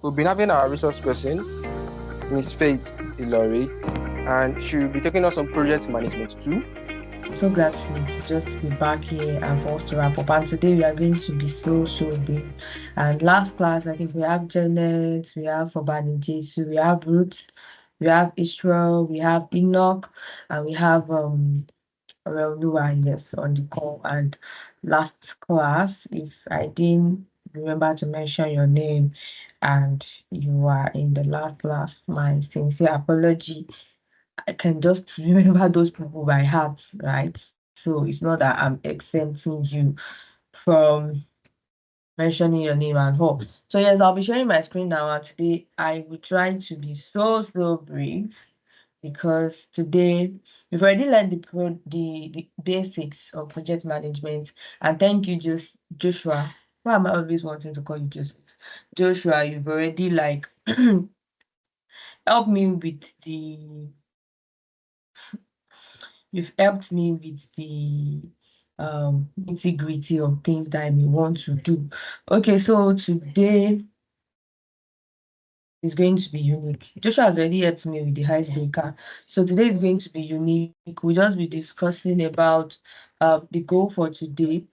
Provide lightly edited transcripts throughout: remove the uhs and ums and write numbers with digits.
We've been having our resource person, Miss Faith Ilori, and she'll be taking us on project management too. So glad to just be back here and for us to wrap up. And today we are going to be so big. And last class, I think we have Janet, we have Fobani Jesu, we have Ruth, we have Israel, we have Enoch, and we have Aurelua, yes, on the call. And last class, if I didn't remember to mention your name and you are in the last class, my sincere apology. I can just remember those people by heart, right? So it's not that I'm exempting you from mentioning your name and all. So yes, I'll be sharing my screen now, and today I will try to be so brief because today we've already learned the basics of project management. And thank you, Joshua. Why am I always wanting to call you Joseph? Joshua, you've already like helped me with the You've helped me with the nitty-gritty of things that I may want to do. Okay, so today is going to be unique. Joshua has already helped me with the icebreaker. So today is going to be unique. We'll just be discussing about the goal for today.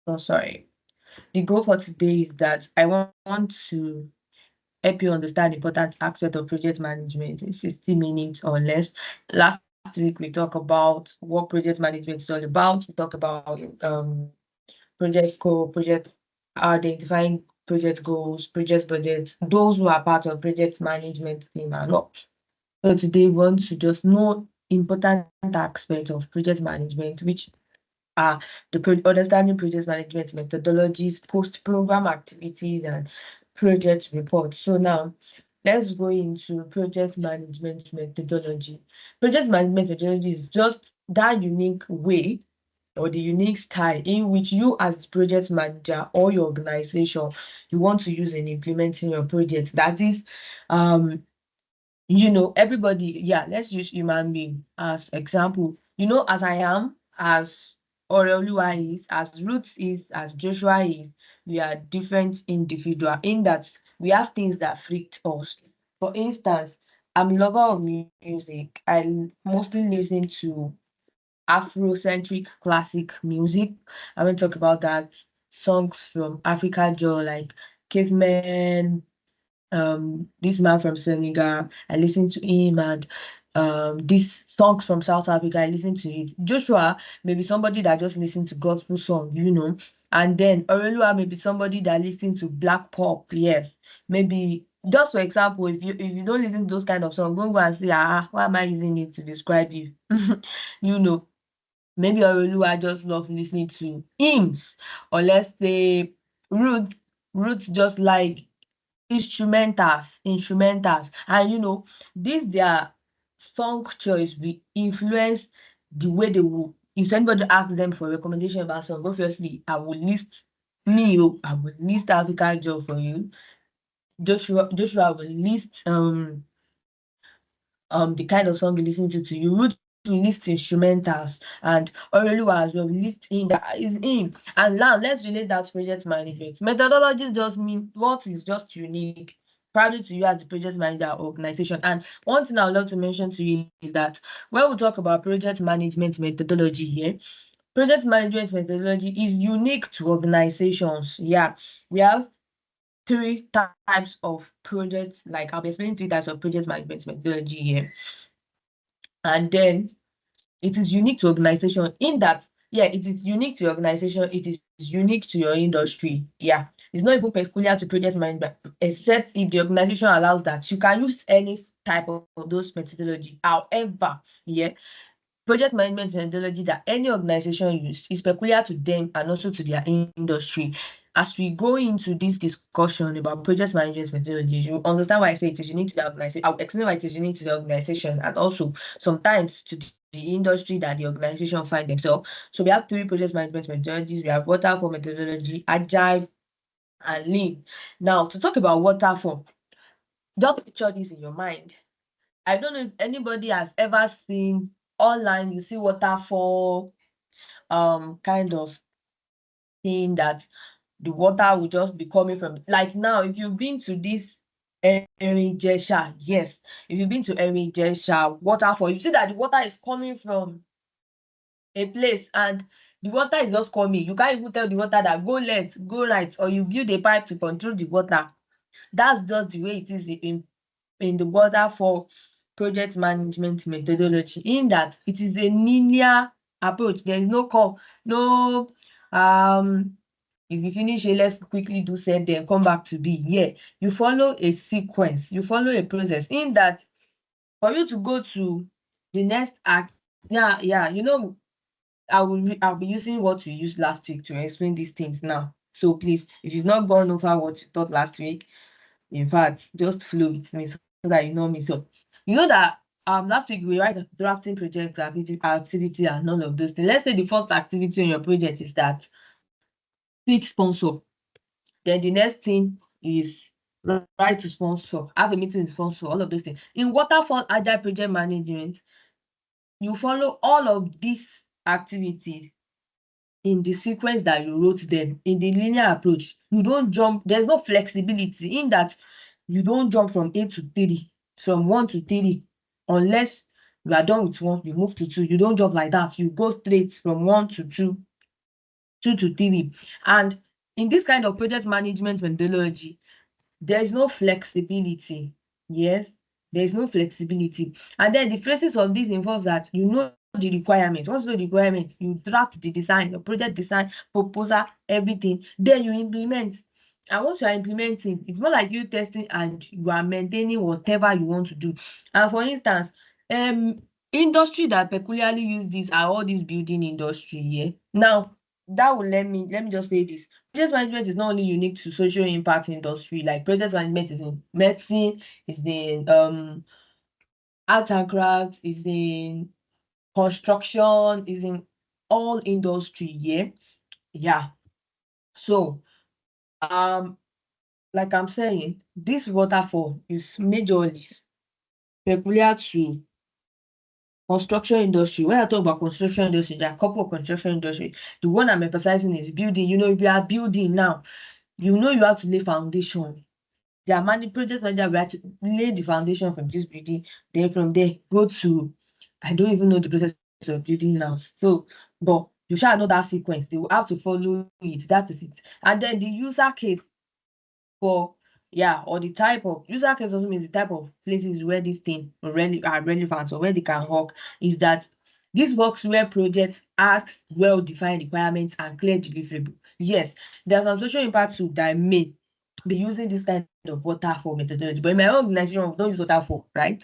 Oh, sorry. The goal for today is that I want to help you understand the important aspect of project management in 60 minutes or less. Last week we talked about what project management is all about. We talked about project goal, project identifying project goals, project budgets, those who are part of project management team and all. So today we want to just know important aspects of project management, which are understanding project management methodologies, post-program activities, and project reports. So now, let's go into project management methodology. Project management methodology is just that unique way or the unique style in which you as the project manager or your organization you want to use in implementing your project. That is everybody, yeah, let's use human being as example. As I am, as Oreoluwa is, as Ruth is, as Joshua is, we are different individual in that we have things that freaked us. For instance, I'm a lover of music. I mostly listen to Afrocentric classic music. I want to talk about that. Songs from Africa, Joe, like Caveman, this man from Senegal, I listened to him, and these songs from South Africa, I listened to it. Joshua may be somebody that just listens to gospel song. And then Orelua may be somebody that listens to black pop, yes. Maybe just for example, if you don't listen to those kind of songs, don't go and say, why am I using it to describe you? you know, maybe Orelua just love listening to hymns, or let's say Ruth, Ruth just like instrumentals, and this their song choice will influence the way they will. If anybody asks them for recommendation about song, obviously I will list I will list African Joe for you. Joshua will list the kind of song you listen to you. Ruth will list instrumentals, and Orelua as well will list in that is in. And now let's relate that to project management. Methodology just mean what is just unique, probably to you as the project manager or organization. And one thing I would love to mention to you is that when we talk about project management methodology here, project management methodology is unique to organizations. Yeah, we have three types of projects. Like I'll be explaining three types of project management methodology here. And then it is unique to organization in that, yeah, it is unique to your organization, it is unique to your industry. Yeah, it's not even peculiar to project management, except if the organization allows that. You can use any type of those methodology. However, yeah, project management methodology that any organization use is peculiar to them and also to their industry. As we go into this discussion about project management methodologies, you understand why I say it is unique to the organization. I'll explain why it is unique to the organization and also sometimes to the industry that the organization find themselves. So we have three project management methodologies. We have waterfall methodology, agile, and lean. Now, to talk about waterfall, just picture this in your mind. I don't know if anybody has ever seen online, you see waterfall kind of thing that the water will just be coming from, like now, if you've been to this Erinjesha, yes, if you've been to Erinjesha waterfall, you see that the water is coming from a place and the water is just coming. You can't even tell the water that go left, go right, or you build a pipe to control the water. That's just the way it is in the waterfall project management methodology, in that it is a linear approach. There is no call, no if you finish A, let's quickly do Z, then come back to B. Yeah, you follow a sequence, you follow a process, in that for you to go to the next act. Yeah, I'll be using what we used last week to explain these things now. So please, if you've not gone over what you taught last week, in fact, just flow with me so that you know me. So you know that last week we write drafting project activity and all of those things. Let's say the first activity on your project is that seek sponsor. Then the next thing is write to sponsor, have a meeting with sponsor, all of those things. In waterfall agile project management, you follow all of these activities in the sequence that you wrote them, in the linear approach. You don't jump. There's no flexibility, in that you don't jump from A to 3, from 1 to 3, unless you are done with 1, you move to 2. You don't jump like that. You go straight from 1 to 2, 2 to 3. And in this kind of project management methodology, there is no flexibility. Yes, there is no flexibility. And then the phases of this involves that you know the requirements. Once you know the requirements, you draft the design, the project design, proposal, everything. Then you implement. And once you are implementing, it's more like you testing and you are maintaining whatever you want to do. And for instance, industry that peculiarly use this are all these building industry. Yeah. Now that will let me just say this. Project management is not only unique to social impact industry, like project management is in medicine, is in art and craft, is in construction, is in all industry. Yeah. So like I'm saying, this waterfall is majorly peculiar to construction industry. When I talk about construction industry, there are a couple of construction industry. The one I'm emphasizing is building. You know, if you are building now, you know you have to lay foundation. There are many projects like that. We have to lay the foundation from this building. Then from there, go to, I don't even know the process of building now. So, but you shall know that sequence. They will have to follow it. That is it. And then the user case for, or the type of user case also means the type of places where these things are relevant, or where they can work, is that this works where projects asks well-defined requirements and clear deliverable. Yes, there are some social impact too that may be using this kind of waterfall methodology, but in my own organization, we don't use waterfall, right?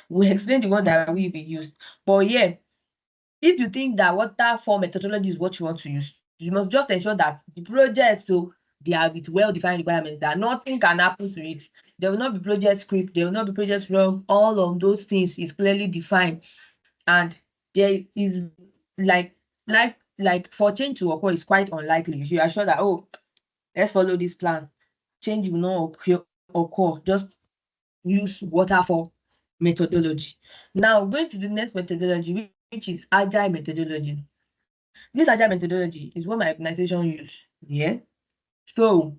We explain the one that we used. But yeah, if you think that waterfall methodology is what you want to use, you must just ensure that the project, so they are with well-defined requirements, that nothing can happen to it. There will not be project script, there will not be project log. All of those things is clearly defined, and there is like for change to occur is quite unlikely. If you are sure that, oh, let's follow this plan, change will not occur. Just use waterfall methodology. Now going to the next methodology, which is agile methodology. This agile methodology is what my organization use. Yeah. So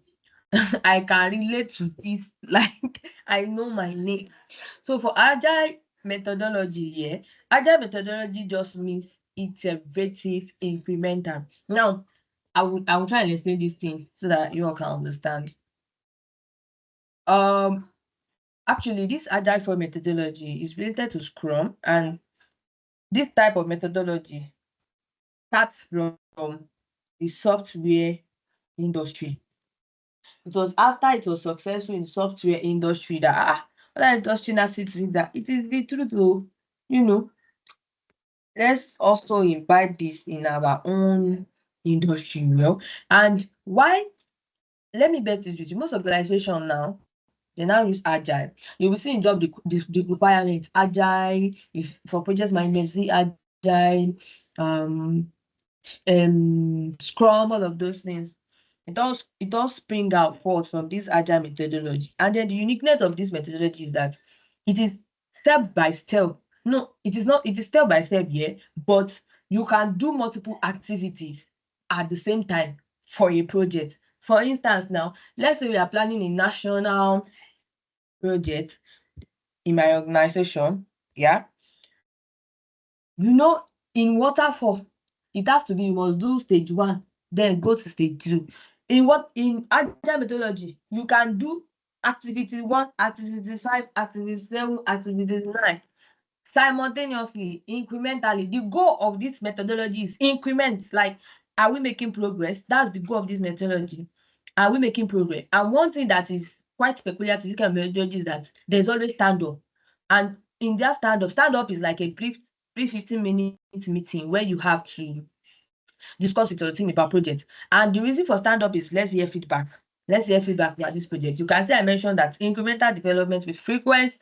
I can relate to this, like I know my name. So for agile methodology, agile methodology just means iterative, incremental. Now I will try and explain this thing so that you all can understand. Actually, this agile for methodology is related to Scrum, and this type of methodology starts from the software industry. It was after it was successful in software industry that other industry now see to it that it is the truth. Oh, you know, let's also invite this in our own industry, And why? Let me bet it with you. Most organization now, they now use agile. You will see in job the requirements agile. If for project management, see agile, Scrum, all of those things. It all spring out forth from this agile methodology. And then the uniqueness of this methodology is that it is step by step. No, it is not. It is step by step, but you can do multiple activities at the same time. for a project. For instance, now, let's say we are planning a national project in my organization. Yeah. In waterfall, it has to be, you must do stage 1, then go to stage 2. In agile methodology, you can do activity 1, activity 5, activity 7, activity 9 simultaneously, incrementally. The goal of this methodology is increment. Like, are we making progress? That's the goal of this methodology. Are we making progress? And one thing that is quite peculiar to this kind of methodology is that there's always stand-up. And in that stand-up is like a brief 15-minute meeting where you have to discuss with your team about projects. And the reason for stand-up is let's hear feedback. Let's hear feedback about this project. You can see I mentioned that incremental development with frequent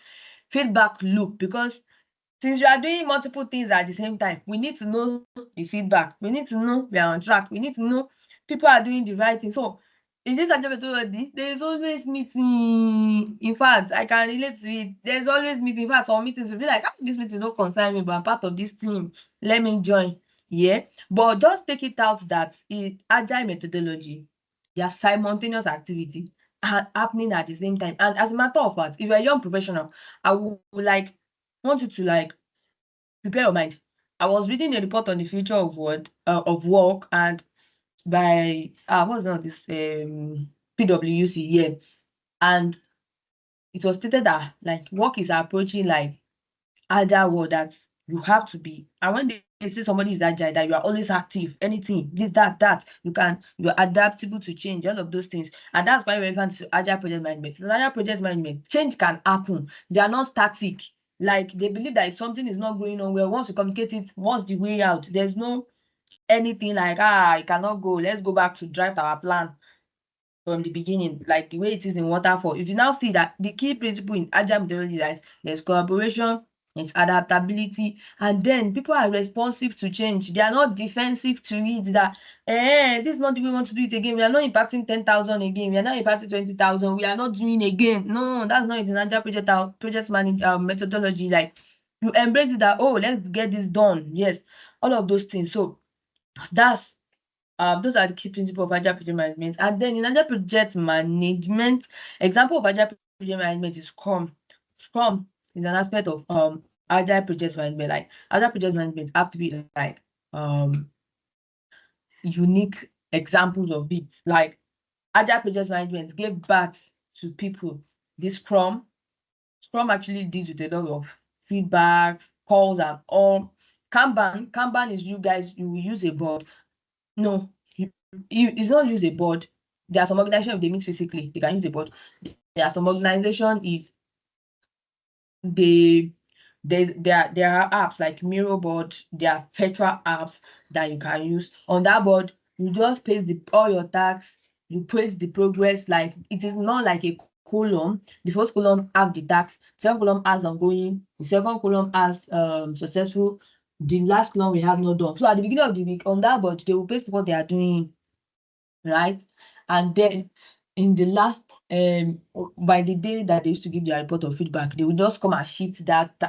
feedback loop, because since we are doing multiple things at the same time, we need to know the feedback. We need to know we are on track. We need to know people are doing the right thing. So in this agile methodology, there is always meeting. In fact, I can relate to it. There's always meeting. In fact, some meetings will be like, this meeting don't concern me, but I'm part of this team. Let me join. Yeah. But just take it out that in agile methodology, there are simultaneous activity happening at the same time. And as a matter of fact, if you're a young professional, I would want you to prepare your mind. I was reading a report on the future of work, and by what's not this PwC, yeah, and it was stated that work is approaching agile world, that you have to be. And when they say somebody is agile, that you are always active, anything, this, that, you're adaptable to change, all of those things. And that's why relevant to agile project management. In agile project management, change can happen. They are not static. Like, they believe that if something is not going on well, once you communicate it, what's the way out? There's no anything like, it cannot go, let's go back to draft our plan from the beginning, like the way it is in waterfall. If you now see that the key principle in agile methodology is there's collaboration, there's adaptability, and then people are responsive to change. They are not defensive to it, that this is not the way we want to do it again. We are not impacting 10,000 again. We are not impacting 20,000. We are not doing again. No, that's not in agile project management methodology. Like, you embrace it that, oh, let's get this done. Yes, all of those things. So that's those are the key principles of agile project management. And then in agile project management, example of agile project management is Scrum. Scrum is an aspect of agile project management. Like, agile project management have to be unique examples of it. Like, agile project management gave birth to people. This Scrum actually deals with a lot of feedbacks, calls, and all. Kanban is, you will use a board. No, it's not use a board. There are some organizations, if they meet physically, they can use a board. There are some organizations, if there are apps like Miro board, there are virtual apps that you can use. On that board, you just paste all your tasks, you paste the progress. Like, it is not like a column. The first column has the tasks, second column has ongoing, the second column has successful, the last column we have not done. So at the beginning of the week, on that board, they will paste what they are doing, right? And then in the last by the day that they used to give their report of feedback, they will just come and shift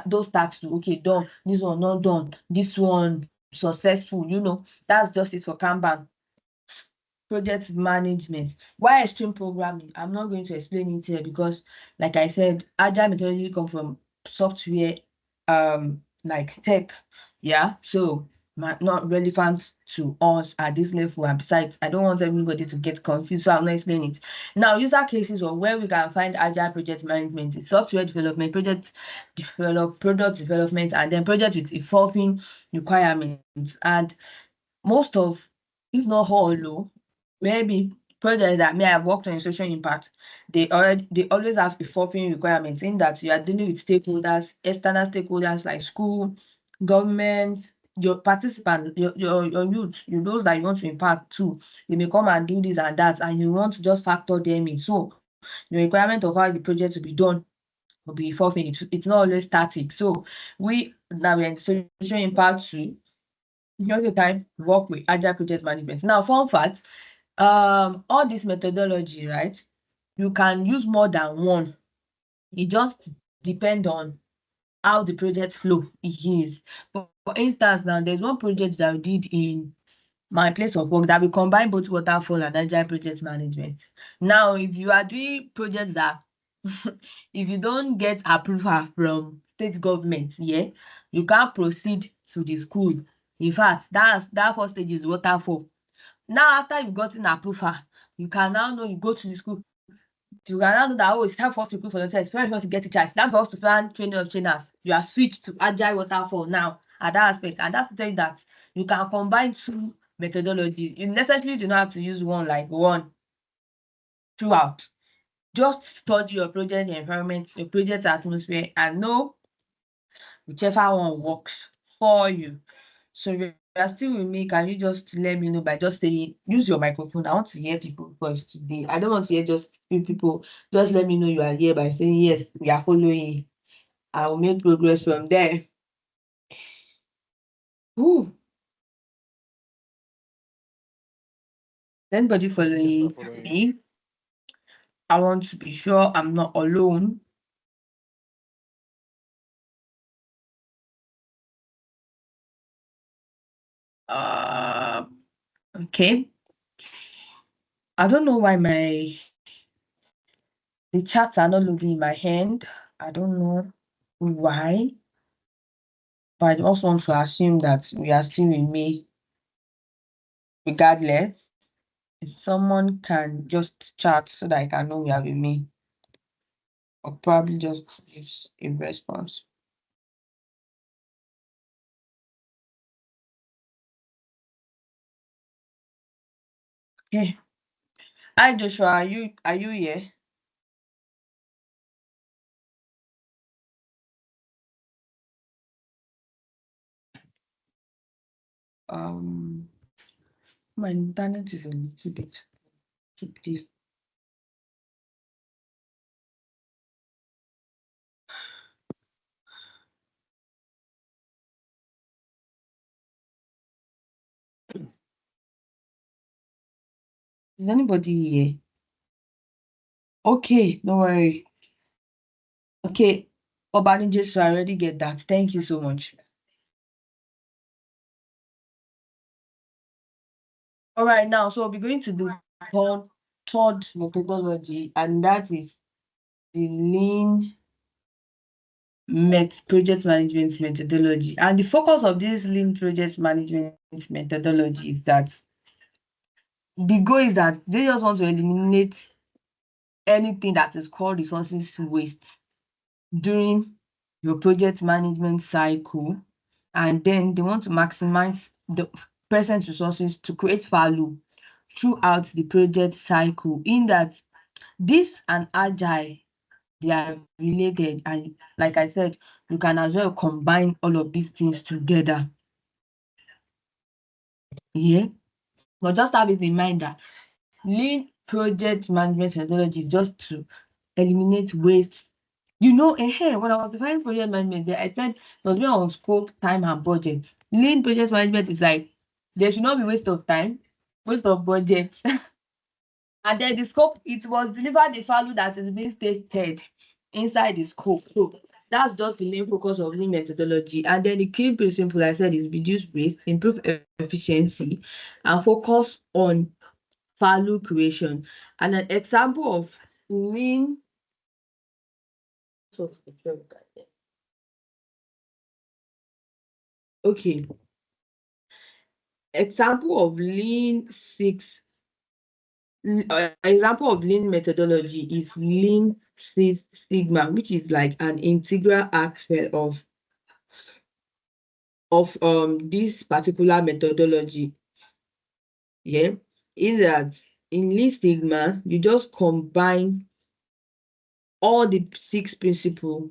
those tasks to, okay, done, this one not done, this one successful. That's just it for Kanban project management. Why extreme programming? I'm not going to explain it here, because like I said, agile methodology come from software, like tech. Yeah, so not relevant to us at this level. And besides, I don't want everybody to get confused, so I'm not explaining it now. User cases, or where we can find agile project management, is software development, product development, and then project with evolving requirements. And most of, if not all, maybe projects that may have worked on social impact, they always have evolving requirements, in that you are dealing with stakeholders, external stakeholders like school, government, your participants, your youth, those that you want to impact too. They may come and do this and that, and you want to just factor them in. So the requirement of how the project will be done will be evolving. It's not always static. So we now we're in social impact too. During the time, work with agile project management. Now, fun fact, all this methodology, right? You can use more than one. It just depends on how the project flow is. For instance, now there's one project that we did in my place of work that will combine both waterfall and agile project management. Now, if you are doing projects that if you don't get approval from state government, yeah, you can't proceed to the school. In fact, that first stage is waterfall. Now, after you've gotten approval, you can now know you go to the school. You can now know that, oh, it's time for us to recruit for the test. It's time for us to get teachers. It's time for us to plan training of trainers. You are switched to agile waterfall now at that aspect. And that's to tell you that you can combine two methodologies. You necessarily do not have to use one throughout. Just study your project environment, your project atmosphere, and know whichever one works for you. So if you are still with me, can you just let me know by just saying, use your microphone. I want to hear people voice today. I don't want to hear just few people. Just let me know you are here by saying, yes, we are following. I will make progress from there. Ooh. Anybody Yes, we're following following. me? I want to be sure I'm not alone. Uh, okay. I don't know why the chats are not loading in my hand. I don't know why, but I also want to assume that we are still with me regardless. If someone can just chat so that I can know you are with me, or probably just gives a response. Okay. Hi Joshua, are you here? Um my internet is a little bit tricky. Is anybody here? Okay, don't worry. Okay, Obanije, so I already get that. Thank you so much. All right, now, so we're going to the third methodology, and that is the lean project management methodology. And the focus of this lean project management methodology is that the goal is that they just want to eliminate anything that is called resources waste during your project management cycle, and then they want to maximize the present resources to create value throughout the project cycle. In that this and agile, they are related, and like I said, you can as well combine all of these things together. Yeah, but just have it in mind that lean project management methodology is just to eliminate waste. When I was defining project management, there I said it was based on scope, time, and budget. Lean project management is like there should not be waste of time, waste of budget, and then the scope, it was deliver the value that is being stated inside the scope. So that's just the main focus of lean methodology. And then the key principle I said is reduce waste, improve efficiency, and focus on value creation. And an example of lean okay, example of lean six example of lean methodology is lean six sigma, which is like an integral aspect of this particular methodology. Yeah, in that in lean sigma you just combine all the six principles.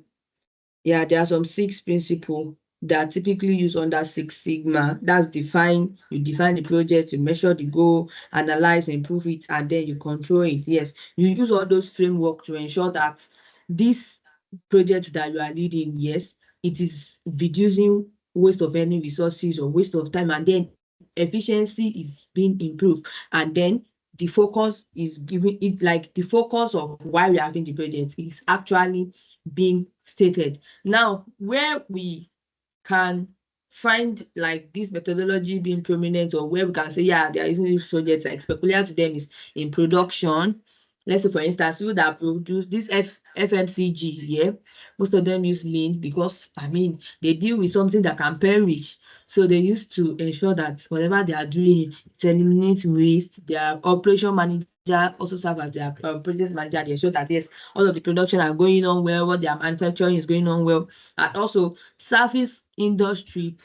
Yeah, there are some six principles that are typically used under Six Sigma. That's you define the project, you measure the goal, analyze, improve it, and then you control it. Yes, you use all those framework to ensure that this project that you are leading, yes, it is reducing waste of any resources or waste of time, and then efficiency is being improved. And then the focus is giving it, like the focus of why we're having the project is actually being stated. Now, where we can find like this methodology being prominent, or where we can say, yeah, they are using these projects like peculiar to them is in production. Let's say, for instance, people that produce this FMCG, yeah, most of them use lean because I mean they deal with something that can perish. So they used to ensure that whatever they are doing, it eliminates waste. Their operation manager also serve as their project manager. They ensure that yes, all of the production are going on well, what they are manufacturing is going on well. And also service industry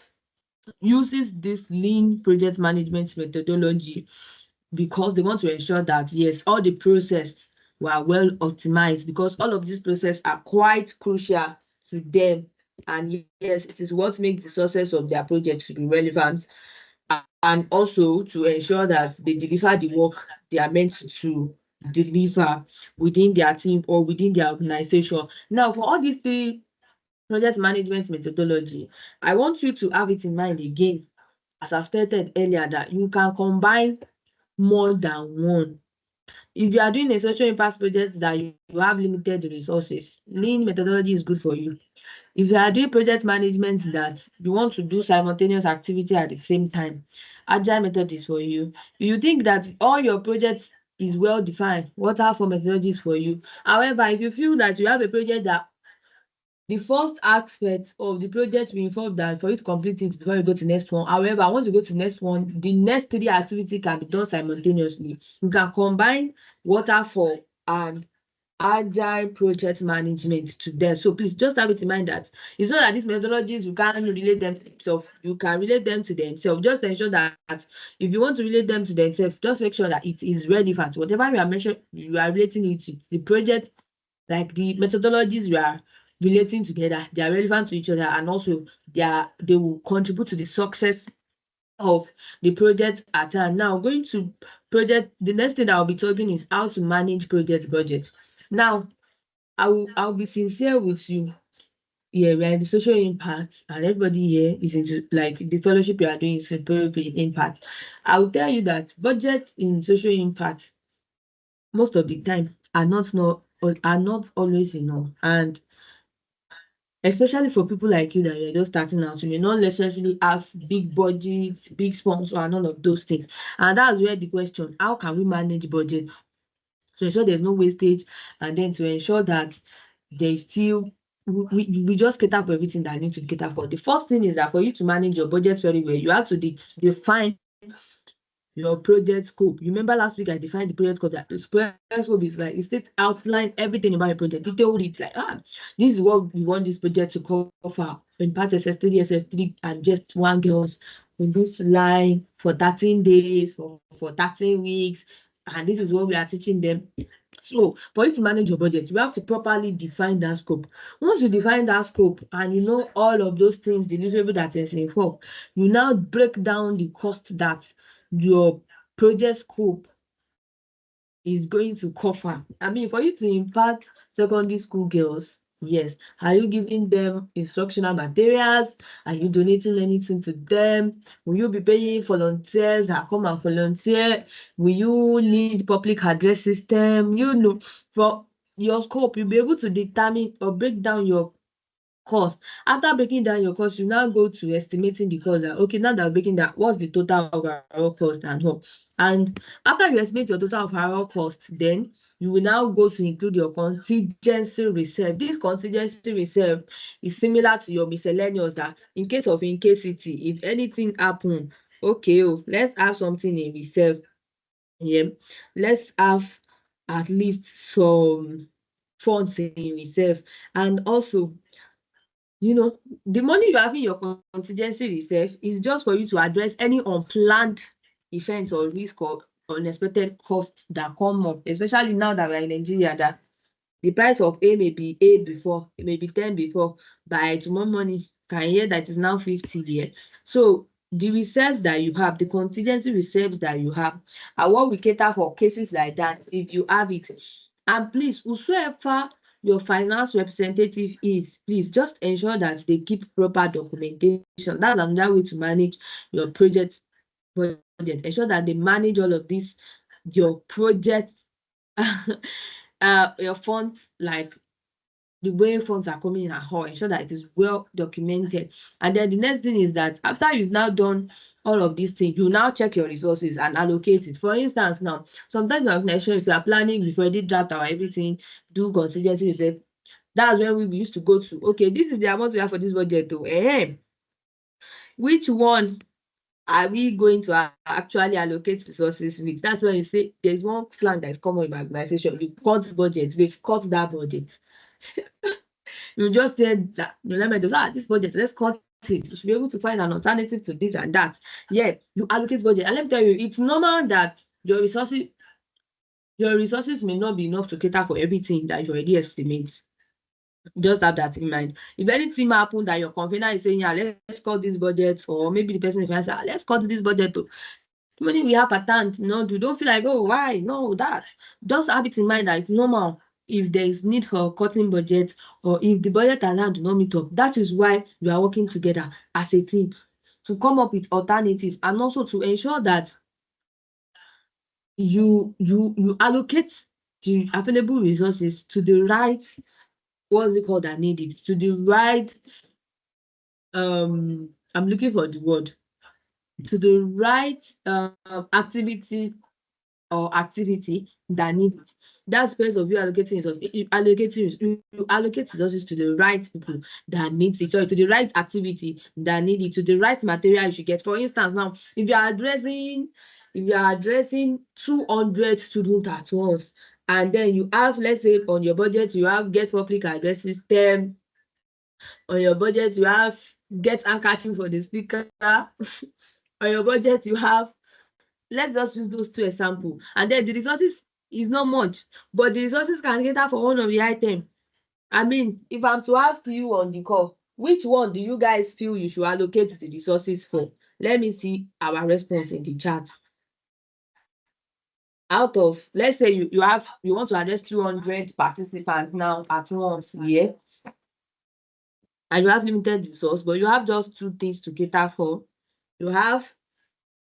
uses this lean project management methodology because they want to ensure that yes, all the process were well optimized, because all of these processes are quite crucial to them. And yes, it is what makes the success of their project to be relevant, and also to ensure that they deliver the work they are meant to deliver within their team or within their organization. Now, for all these three project management methodology, I want you to have it in mind again, as I stated earlier, that you can combine more than one. If you are doing a social impact project that you have limited resources, lean methodology is good for you. If you are doing project management that you want to do simultaneous activity at the same time, agile method is for you. If you think that all your projects is well defined, waterfall methodology is for you. However, if you feel that you have a project that the first aspect of the project will involve that for you to complete it before you go to next one. However, once you go to next one, the next three activity can be done simultaneously. You can combine waterfall and agile project management to them. So please just have it in mind that it's not that these methodologies you can't relate them to themselves. You can relate them to themselves. Just ensure that if you want to relate them to themselves, just make sure that it is relevant. Whatever you are relating it to the project, like the methodologies you are relating together, they are relevant to each other, and also they will contribute to the success of the project at hand. Now, going to project, the next thing I'll be talking is how to manage project budget. Now, I'll be sincere with you. Yeah, we are in the social impact, and everybody here is into like the fellowship you are doing is impact. I will tell you that budget in social impact most of the time are not always enough, and especially for people like you that you're just starting out, you may not necessarily have big budget, big sponsor, and all of those things. And that's where the question: how can we manage budget to ensure there's no wastage, and then to ensure that there's still we just cater for everything that I need to cater for. The first thing is that for you to manage your budget very well, you have to define your project scope. You remember last week I defined the project scope. That the project scope is like it states outline everything about your project, detailed it like this is what we want this project to cover in part SS3, SS3, and just one girls in this line for 13 days, for 13 weeks, and this is what we are teaching them. So for you to manage your budget, you have to properly define that scope. Once you define that scope and you know all of those things deliverable that is involved, you now break down the cost that your project scope is going to cover. I mean, for you to impact secondary school girls, yes, are you giving them instructional materials? Are you donating anything to them? Will you be paying volunteers that come and volunteer? Will you need public address system? You know, for your scope, you'll be able to determine or break down your cost. After breaking down your cost, you now go to estimating the cost. That okay, now that we're breaking that, what's the total overall cost and all. And after you estimate your total overall cost, then you will now go to include your contingency reserve. This contingency reserve is similar to your miscellaneous, that in case of incasity, if anything happen, okay, let's have something in reserve. Yeah, let's have at least some funds in reserve. And also, the money you have in your contingency reserve is just for you to address any unplanned events or risk or unexpected costs that come up, especially now that we're in Nigeria, that the price of A may be 8 before, it may be 10 before, by tomorrow morning can hear that it's now 50 here. So the reserves that you have, the contingency reserves that you have, are what we cater for cases like that if you have it. And please, whosoever your finance representative is, please just ensure that they keep proper documentation. That's another way to manage your project budget. Ensure that they manage all of this, your project your funds, like the way funds are coming in and how, ensure that it is well documented. And then the next thing is that after you've now done all of these things, you now check your resources and allocate it. For instance, now sometimes in organization, if you are planning, we've already draft our everything, do contingency reserve. That's when we used to go to, okay, this is the amount we have for this budget though. Which one are we going to actually allocate resources with? That's when you say there's one plan that is common in my organization. You cut budget, they've cut that budget. You just said that let me do this budget, let's cut it. You should be able to find an alternative to this and that. Yeah, you allocate budget. And let me tell you, it's normal that your resources may not be enough to cater for everything that you already estimate. Just have that in mind. If anything happen that your convener is saying, yeah, let's cut this budget, or maybe the person is saying, let's cut this budget too. Money we have at hand, you don't feel like, oh, why? No, that. Just have it in mind that it's normal if there is need for cutting budget, or if the budget and hand do not meet up. That is why you are working together as a team to come up with alternatives, and also to ensure that you allocate the available resources to the right, what we call that needed, to the right, I'm looking for the word, to the right activity or activity that need it. That's because of you allocating resources. You allocate resources to the right people that need it, sorry, to the right activity that need it, to the right material you should get. For instance, now if you are addressing 200 students at once, and then you have, let's say on your budget you have get public address system, on your budget you have get handkerchief for the speaker, on your budget you have, let's just use those two examples, and then the resources is not much, but the resources can cater for one of the item. I mean, if I'm to ask you on the call, which one do you guys feel you should allocate the resources for? Let me see our response in the chat. Out of, let's say you want to address 200 participants now at once, yeah, and you have limited resource, but you have just two things to cater for. You have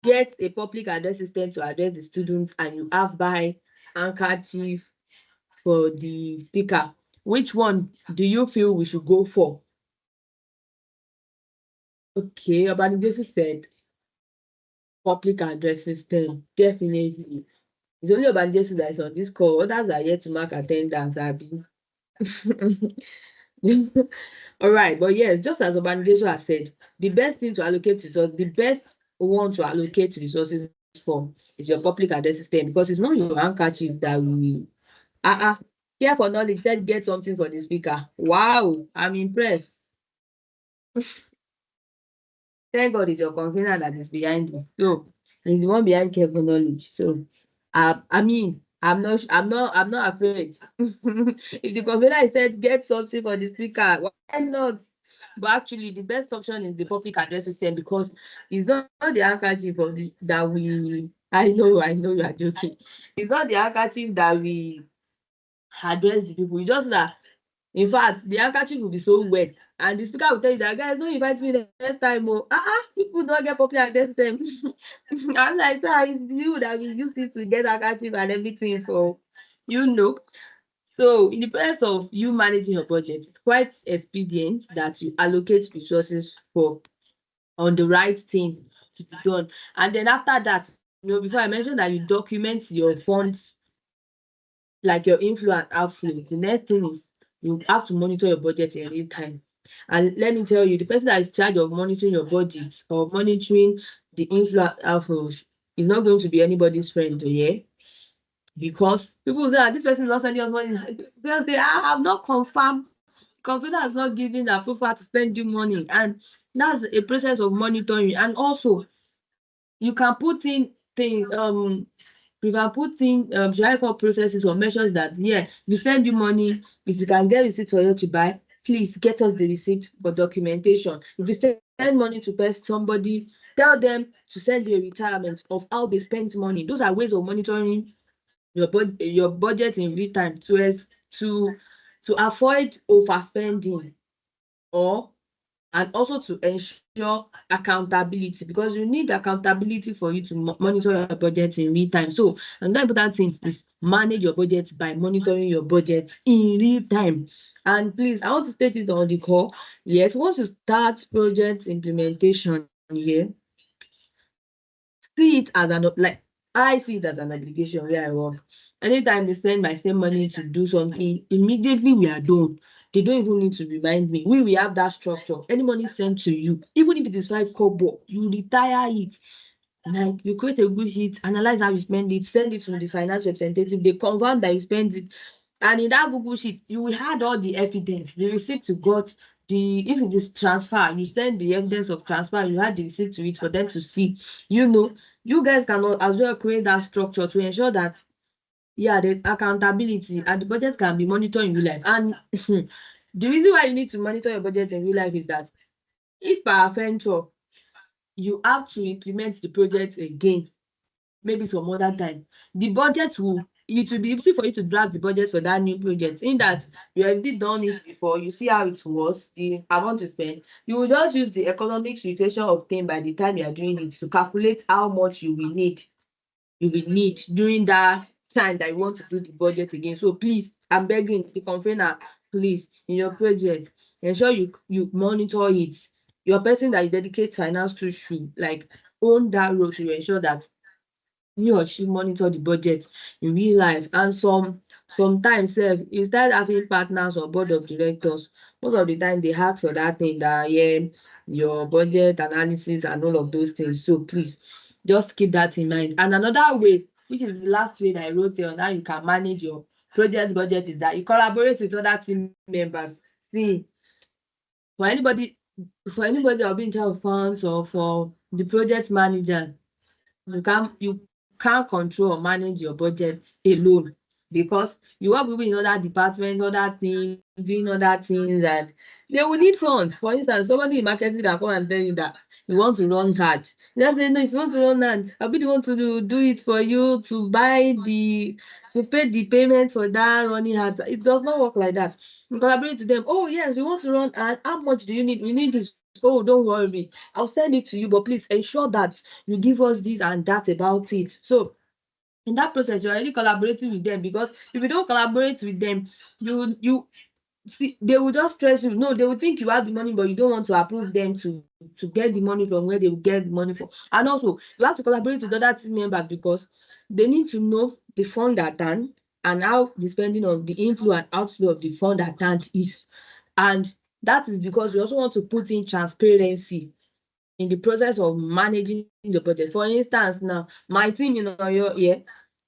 get a public address system to address the students, and you have buy handkerchief for the speaker. Which one do you feel we should go for? Okay, Obanidesu said public address system, definitely. It's only Obanidesu that is on this call. Others are yet to mark attendance, Abi. All right, but yes, just as Obanidesu has said, the best thing to allocate resources, the best one to allocate resources for is your public address system, because it's not your handkerchief that will care for knowledge said get something for the speaker. Wow, I'm impressed. Thank God it's your convener that is behind this. So he's the one behind care for knowledge. So I mean, I'm not afraid. If the convener said get something for the speaker, why not? But actually, the best option is the public address system, because it's not the handkerchief of the that we. I know you are joking. It's not the handkerchief that we address the people. It's just that, in fact, the handkerchief will be so wet, and the speaker will tell you that, guys, don't invite me next time. Oh, people don't get popular address them. I'm like, sir, it's you that we use it to get handkerchief and everything for, So, in the process of you managing your budget, it's quite expedient that you allocate resources for on the right thing to be done. And then after that, before I mentioned that you document your funds, like your inflow and outflow, the next thing is you have to monitor your budget in real time. And let me tell you, the person that is in charge of monitoring your budget or monitoring the inflow and outflows is not going to be anybody's friend, yeah? Because people say, this person is not sending us money. They'll say, I'm not confirmed. Computer has not given approval to send you money. And that's a process of monitoring. And also, you can put in things, we can put in processes or measures that, you send you money. If you can get receipt for you to buy, please get us the receipt for documentation. If you send money to somebody, tell them to send you a retirement of how they spent money. Those are ways of monitoring your budget in real time to avoid overspending or and also to ensure accountability, because you need accountability for you to monitor your budget in real time. So another important thing is manage your budget by monitoring your budget in real time. And please, I want to state it on the call. Yes, once you start project implementation here, see it as an like I see it as an obligation where I work. Anytime they spend my same money to do something, immediately we are done. They don't even need to remind me. We have that structure. Any money sent to you, even if it is 5 kobo, you retire it. Like you create a good sheet, analyze how you spend it, send it to the finance representative. They confirm that you spend it, and in that Google sheet, you will add all the evidence, the receipt you got, the if it is transfer, you send the evidence of transfer, you add the receipt to it for them to see. You know, you guys can as well create that structure to ensure that yeah, there's accountability and the budget can be monitored in real life. And the reason why you need to monitor your budget in real life is that if peradventure you have to implement the project again, maybe some other time, the budget will it will be easy for you to draft the budget for that new project, in that you already done it before, you see how it was, the amount to spend. You will just use the economic situation obtained by the time you are doing it to calculate how much you will need during that time that you want to do the budget again. So please, I'm begging the convener, please, in your project, ensure you monitor it. Your person that you dedicate finance to should like own that role to ensure that he or she monitor the budget in real life. And sometimes sef you start having partners or board of directors, most of the time they ask for that thing, that yeah, your budget analysis and all of those things. So please just keep that in mind. And another way, which is the last way that I wrote here on how you can manage your project budget, is that you collaborate with other team members. See, for anybody that will be in charge of funds or for the project manager, you can't control or manage your budget alone, because you have people in other departments, other teams doing other things, and they will need funds. For instance, somebody in marketing that come and tell you that you want to run ads, you just say no. If you want to run ads, I'll be the one to do it for you, to pay the payment for that running ads. It does not work like that. You collaborate with them. Oh yes, we want to run ads. How much do you need? We need this. Oh, don't worry, I'll send it to you, but please ensure that you give us this and that about it. So in that process, you're already collaborating with them, because if you don't collaborate with them, you see, they will just stress you. No, they will think you have the money, but you don't want to approve them to get the money from where they will get the money from. And also, you have to collaborate with other team members, because they need to know the fund at hand and how the spending of the inflow and outflow of the fund at hand is. And that is because we also want to put in transparency in the process of managing the budget. For instance, now my team in Oyo here,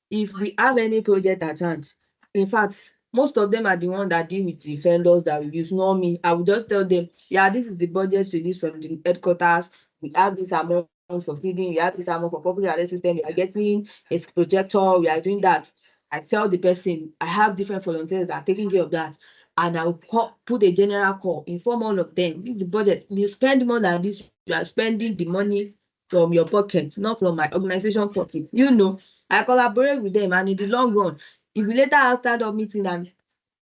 if we have any project at hand, in fact, most of them are the one that deal with the vendors that we use, not me. I will just tell them, yeah, this is the budget released from the headquarters. We have this amount for feeding, we have this amount for public address system, we are getting a projector, we are doing that. I tell the person, I have different volunteers that are taking care of that. And I'll put a general call, inform all of them. This is the budget. You spend more than this, you are spending the money from your pocket, not from my organization pocket. I collaborate with them, and in the long run, if we later have stand up meeting and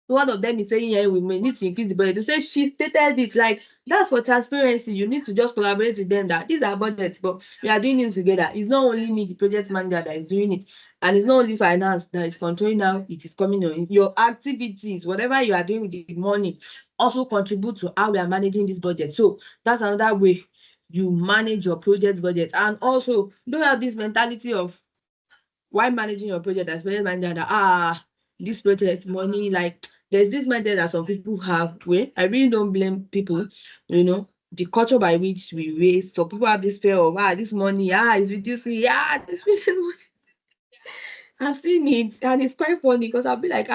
one of them is saying, yeah, we may need to increase the budget, to say she stated it, like that's for transparency. You need to just collaborate with them, that these are budgets, but we are doing it together. It's not only me, the project manager, that is doing it, and it's not only finance that is controlling how it is coming on. Your activities, whatever you are doing with the money, also contribute to how we are managing this budget. So that's another way you manage your project budget. And also, don't have this mentality of, while managing your project as project manager, that this project money, like there's this mindset that some people have, where I really don't blame people, the culture by which we raise. So people have this fear of, this money is reducing, this I've seen it, and it's quite funny, because I'll be like,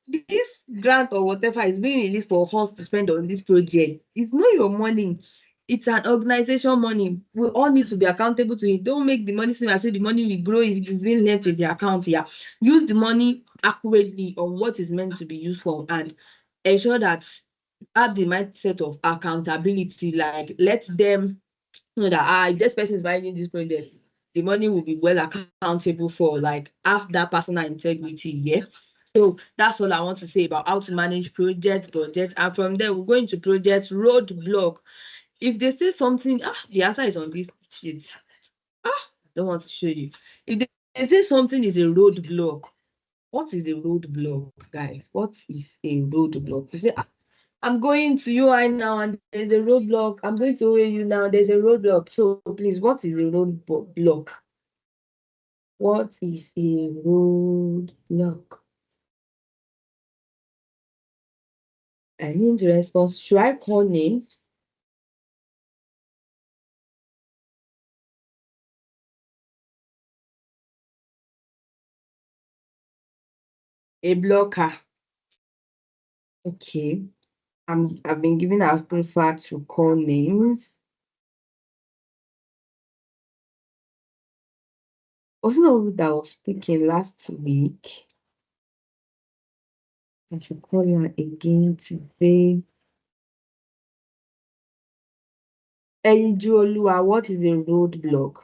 this grant or whatever is being released for us to spend on this project. It's not your money. It's an organization money. We all need to be accountable to it. Don't make the money seem as if the money will grow if it is being left in the account here. Use the money accurately on what is meant to be used for, and ensure that have the mindset of accountability. Like, let them know that if this person is managing this project, the money will be well accountable for, like have that personal integrity. Yeah. So that's all I want to say about how to manage project budget. And from there, we're going to project roadblock. If they say something, the answer is on this sheet. I don't want to show you. If they say something is a roadblock, what is a roadblock, guys? What is a roadblock? You say, I'm going to UI now and there's a roadblock. I'm going to OAU now, there's a roadblock. So please, what is a roadblock? What is a roadblock? I need a response. Should I call names? A blocker. Okay. I've been given as prefer to call names. Also know that was speaking last week. I should call her again today. Ejuolua, what is a roadblock?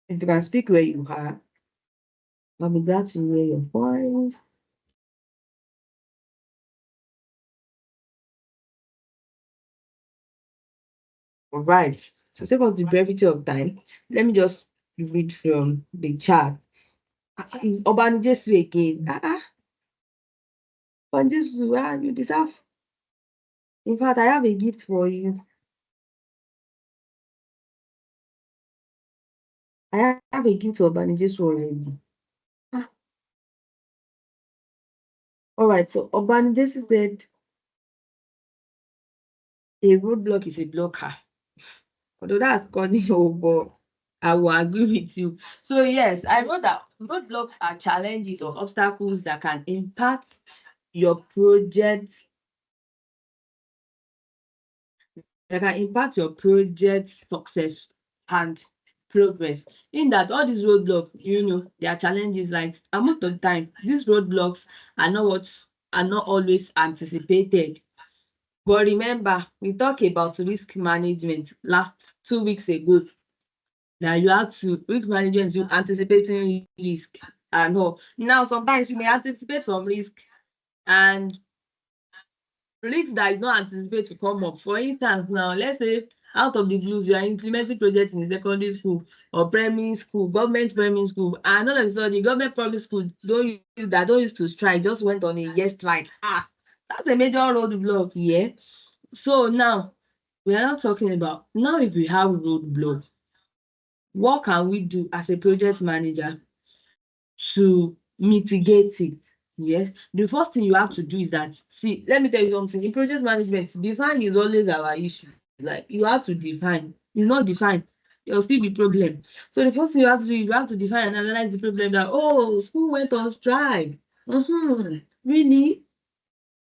If you can speak where you are, I'll be glad to hear your voice. All right. So save us the brevity of time. Let me just read from the chat. Obanijesu again. Obanijesu, you deserve. In fact, I have a gift for you. I have a gift to Obanijesu already. All right. So Obanijesu said a roadblock is a blocker. Although that's corny, but I will agree with you. So yes, I know that roadblocks are challenges or obstacles that can impact your project, success and progress. In that all these roadblocks, they are challenges like, and most of the time, these roadblocks are not always anticipated. But remember, we talked about risk management last 2 weeks ago. That you have to risk management, you anticipating risk and all. Now sometimes you may anticipate some risk and risks that you don't anticipate to come up. For instance, now let's say out of the blues you are implementing projects in the secondary school or primary school, government primary school, and all of a sudden the government primary school don't used to strike just went on a year strike. That's a major roadblock. Yeah. So now we are not talking about now if we have roadblock, what can we do as a project manager to mitigate it? Yes, the first thing you have to do is that, see, let me tell you something. In project management, define is always our issue. Like, you have to define. You not define, there'll still be problem. So the first thing you have to do, you have to define and analyze the problem. That, school went on strike. Really?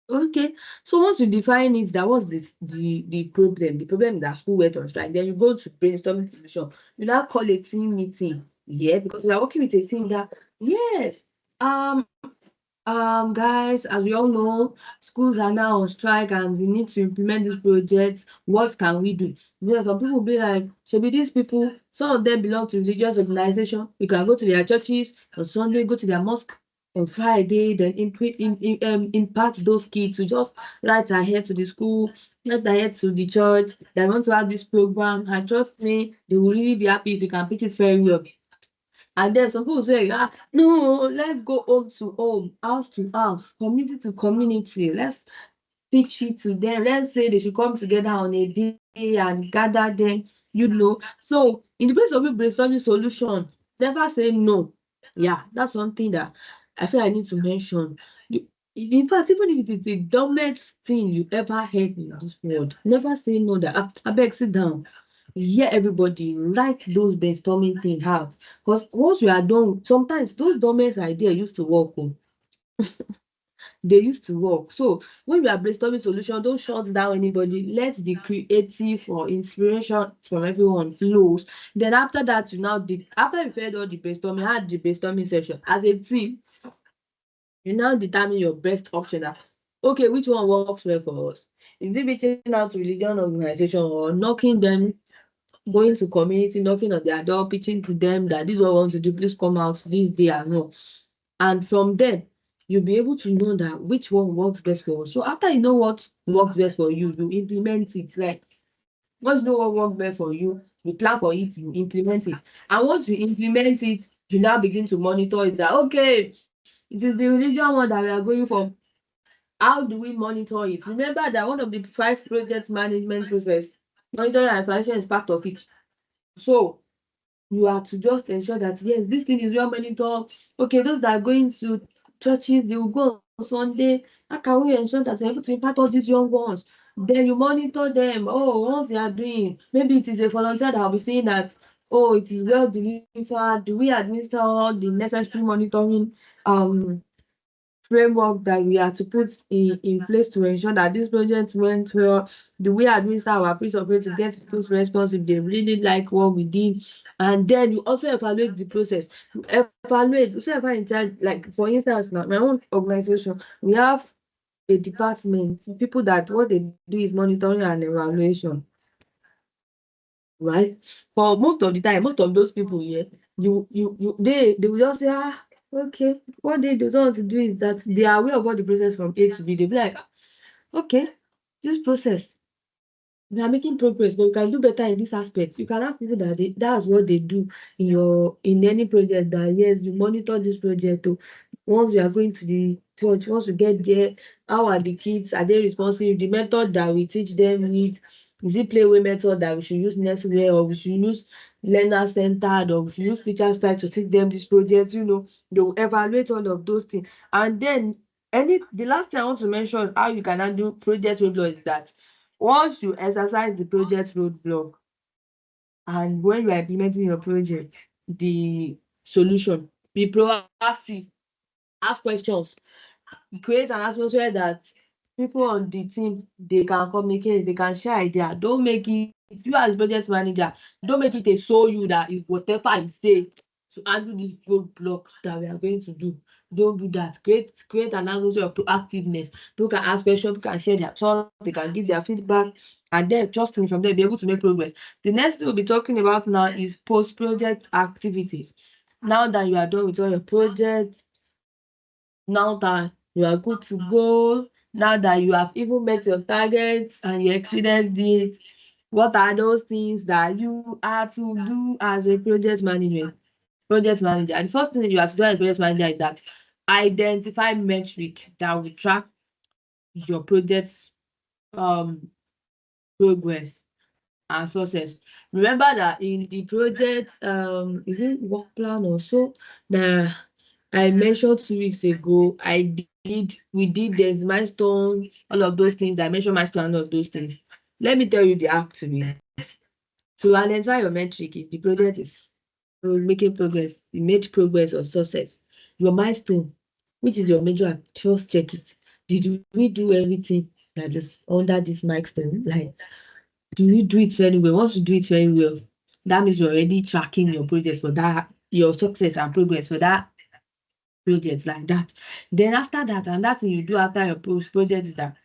Okay. So once you define it, that was the problem. The problem is that school went on strike. Then you go to brainstorming solution. You now call a team meeting. Yeah, because we are working with a team that, yes, um guys, as we all know, schools are now on strike and we need to implement this project. What can we do? Because some people be like, should be these people, some of them belong to religious organization. You can go to their churches on Sunday, go to their mosque on Friday, then impact those kids to just write ahead to the school, write ahead to the church. They want to have this program, and trust me, they will really be happy if you can pitch it very well. And then some people say, no, let's go home to home, house to house, community to community. Let's pitch it to them. Let's say they should come together on a day and gather them. So in the place of you brainstorming solution, never say no. Yeah, that's something that I feel I need to mention. In fact, even if it is the dumbest thing you ever heard in this world, never say no that, I beg, sit down. Hear everybody, write those brainstorming things out. Because once you are done, sometimes those dumbest ideas used to work. They used to work. So when you are brainstorming solution, don't shut down anybody. Let the creative or inspiration from everyone flows. Then after that, after you've heard all the brainstorming, had the brainstorming session as a team, you now determine your best option. Okay, which one works well for us? Is it reaching out to religion organization or knocking them going to community, knocking on their door, pitching to them that this is what we want to do, please come out this day and all. And from them, you'll be able to know that which one works best for us. So after you know what works best for you, you implement it. Like once you know what works best for you plan for it, you implement it. And once you implement it, you now begin to monitor it that okay, it is the religion one that we are going for. How do we monitor it? Remember that one of the 5 project management process, monitoring and evaluation is part of it. So you have to just ensure that yes, this thing is well monitored. Okay, those that are going to churches, they will go on Sunday. How can we ensure that we're able to impact all these young ones? Then you monitor them. Oh, once they are doing, maybe it is a volunteer that will be saying that, oh, it is well delivered. Do we administer all the necessary monitoring framework that we are to put in place to ensure that this project went well? Do we administer our piece of it to get people's response if they really like what we did? And then you also evaluate the process. You evaluate whoever in charge. Like for instance, now my own organization, we have a department, people that what they do is monitoring and evaluation, right? For most of the time, most of those people here, they will just say, okay, what they don't want to do is that they are aware of what the process from A to B. They'll be like, okay, this process, we are making progress, but we can do better in this aspect. You can have people that that's what they do in any project, that yes, you monitor this project. Oh, once we are going to the church, once we get there, how are the kids? Are they responsive? The method that we teach them with, is it playway method that we should use next way, or we should use learner centered, or we should use teacher style to teach them this project? They will evaluate all of those things. And then the last thing I want to mention how you can handle project roadblock is that once you exercise the project roadblock and when you are implementing your project, the solution, be proactive, ask questions, create an atmosphere that people on the team they can communicate, they can share idea. Don't make it, you as project manager, don't make it a sole you that is whatever I say to handle this roadblock that we are going to do. Don't do that. Create an atmosphere of proactiveness. People can ask questions, people can share their thoughts, they can give their feedback, and then trust me, from there be able to make progress. The next thing we'll be talking about now is post-project activities. Now that you are done with all your projects, now that you are good to go, now that you have even met your targets and you exceeded it, what are those things that you are to do as a project manager? And the first thing you have to do as a project manager is that identify metric that will track your project's progress and success. Remember that in the project, is it work plan or so that I mentioned 2 weeks ago, we did the milestone, all of those things. I mentioned milestone and all of those things. Let me tell you the act to it. To identify your metric, if the project is making progress, you made progress or success. Your milestone, which is your major act, just check it. Did we do everything that is under this milestone? Like, do you do it very well? Once you do it very well, that means you're already tracking your progress for that, your success and progress for that project like that. Then after that, and that thing you do after your project is that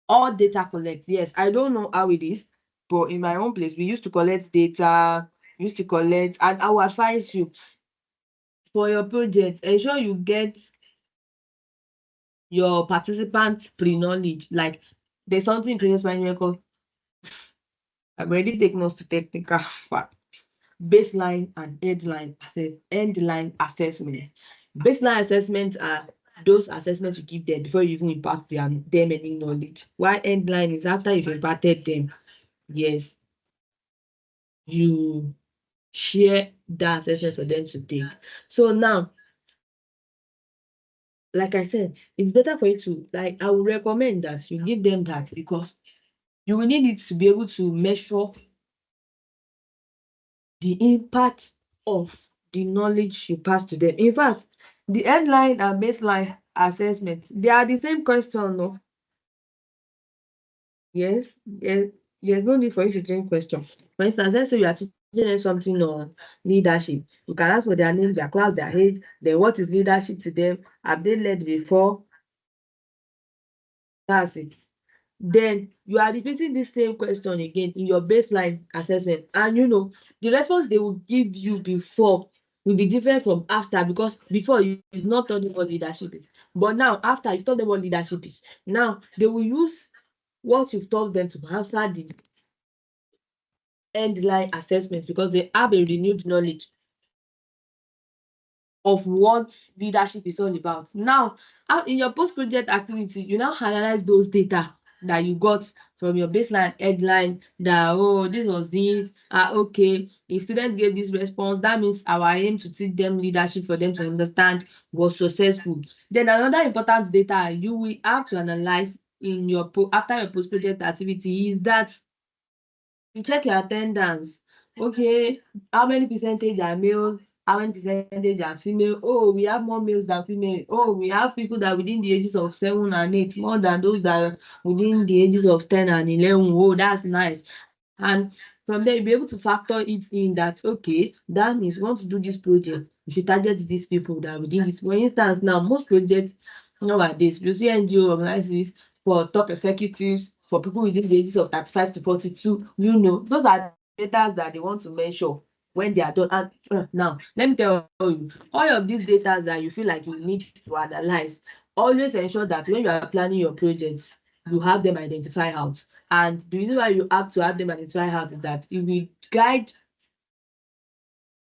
all data collect. Yes, I don't know how it is, but in my own place, we used to collect data, used to collect, and I will advise you for your project, ensure you get your participants pre-knowledge. Like there's something in project management called, I've already taken us to technical part. Baseline and endline assessment. Baseline assessments are those assessments you give them before you even impart them any knowledge. While endline is after you've imparted them, yes, you share that assessment for them to take. So now, like I said, it's better for you to, like, I would recommend that you give them that because you will need it to be able to measure the impact of the knowledge you pass to them. In fact, the headline and baseline assessment, they are the same question, no? Yes, yes, there's no need for you to change question. For instance, let's say you are teaching them something on leadership. You can ask for their name, their class, their age, then what is leadership to them? Have they led before? That's it. then you are repeating this same question again in your baseline assessment, and the response they will give you before will be different from after, because before you not told them what leadership is, but now after you told them what leadership is, now they will use what you've told them to answer the end line assessment, because they have a renewed knowledge of what leadership is all about. Now, in your post-project activity, you now analyze those data that you got from your baseline headline, that, oh, this was it. Okay, if students gave this response, that means our aim to teach them leadership for them to understand was successful. Then another important data you will have to analyze in your after your post-project activity is that you check your attendance. Okay, how many percentage are male, how many percentage are female? Oh, we have more males than female. Oh, we have people that within the ages of 7 and 8 more than those that are within the ages of 10 and 11. Oh, that's nice. And from there, you'll be able to factor it in that, okay, that means we want to do this project, we should target these people that are within it. For instance, now most projects nowadays, you see NGO organizes for top executives, for people within the ages of 35 to 42. Those are data that they want to measure when they are done. And now, let me tell you, all of these data that you feel like you need to analyze, always ensure that when you are planning your projects, you have them identified out. And the reason why you have to have them identified out is that it will guide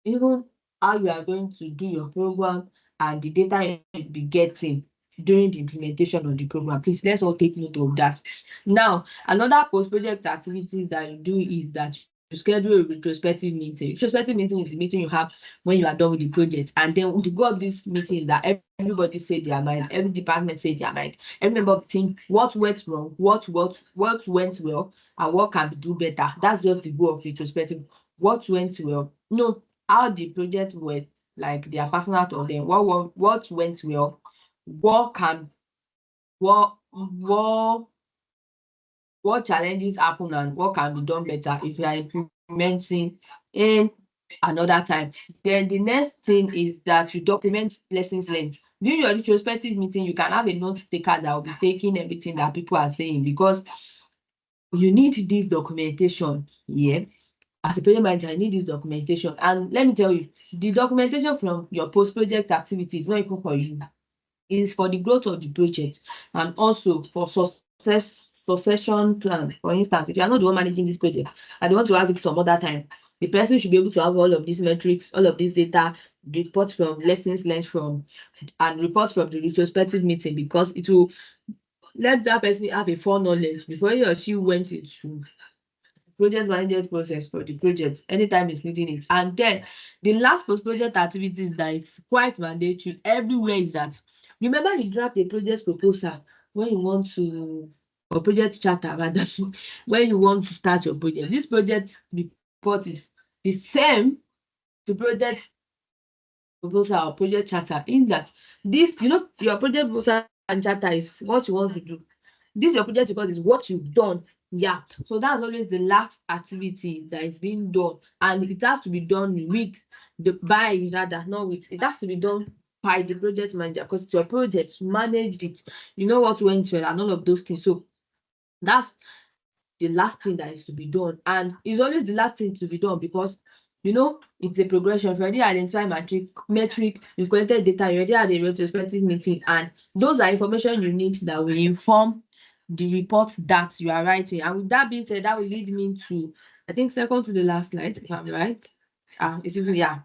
even how you are going to do your program and the data you'll be getting during the implementation of the program. Please, let's all take note of that. Now, another post-project activities that you do is that you schedule a retrospective meeting. Retrospective meeting is the meeting you have when you are done with the project. And then the goal of this meeting is that everybody say their mind, every department say their mind, every member of the team, what went wrong, what went well, and what can be do better. That's just the goal of retrospective. What went well? No, how the project went, like their personal to them, what went well, what can what what challenges happen, and what can be done better if you are implementing in another time. Then the next thing is that you document lessons learned. During your retrospective meeting, you can have a note taker that will be taking everything that people are saying, because you need this documentation. Yeah, as a project manager, you need this documentation. And let me tell you, the documentation from your post-project activity is not even for you. It is for the growth of the project, and also for succession plan. For instance, if you are not the one managing this project and you want to have it some other time, the person should be able to have all of these metrics, all of this data, reports from lessons learned from, and reports from the retrospective meeting, because it will let that person have a foreknowledge before he or she went into project management process for the project anytime it's needing it. And then the last post-project activities that is quite mandatory everywhere is that, remember, you draft a project proposal when you want to, or project charter rather, when you want to start your project. This project report is the same to project proposal or project charter, in that this, your project proposal and charter is what you want to do. This your project report is what you've done. Yeah, so that's always the last activity that is being done, and it has to be done with by rather, not with, it has to be done by the project manager, because it's your project, you managed it, you know what went well and all of those things. So that's the last thing that is to be done, and it's always the last thing to be done, because it's a progression. If you already identify metric, you've collected data, you already had a retrospective meeting, and those are information you need that will inform the report that you are writing. And with that being said, that will lead me to, I think, second to the last slide, if I'm right. It's even, yeah,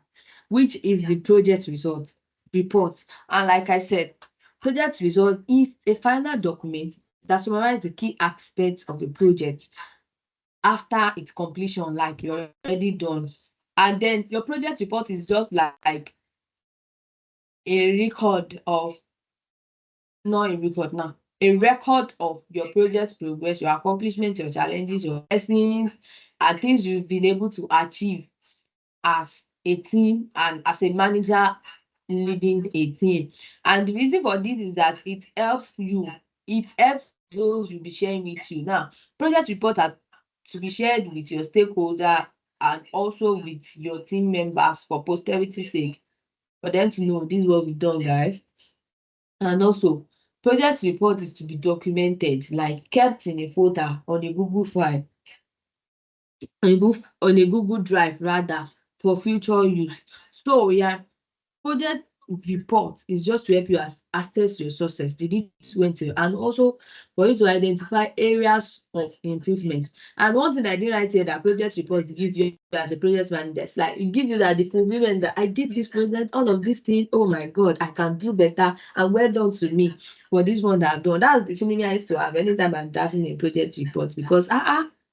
which is the project result report. And like I said, project result is a final document that summarizes the key aspects of the project after its completion, like you're already done. And then your project report is just like a record of, not a record now, a record of your project progress, your accomplishments, your challenges, your lessons, and things you've been able to achieve as a team and as a manager leading a team. And the reason for this is that it helps those you'll be sharing with you. Now, project report are to be shared with your stakeholder and also with your team members for posterity's sake, for them to know this is what we've done, guys. And also, Project report is to be documented, like kept in a folder on a Google file, on a Google Drive rather, for future use. So yeah, project report is just to help you assess your success, did it went to, and also for you to identify areas of improvement. And one thing I didn't write here that project report give you as a project manager, it's like it gives you that the fulfillment that I did this project, all of these things, oh my god, I can do better, and well done to me for this one that I've done. That's the feeling I used to have anytime I'm drafting a project report, because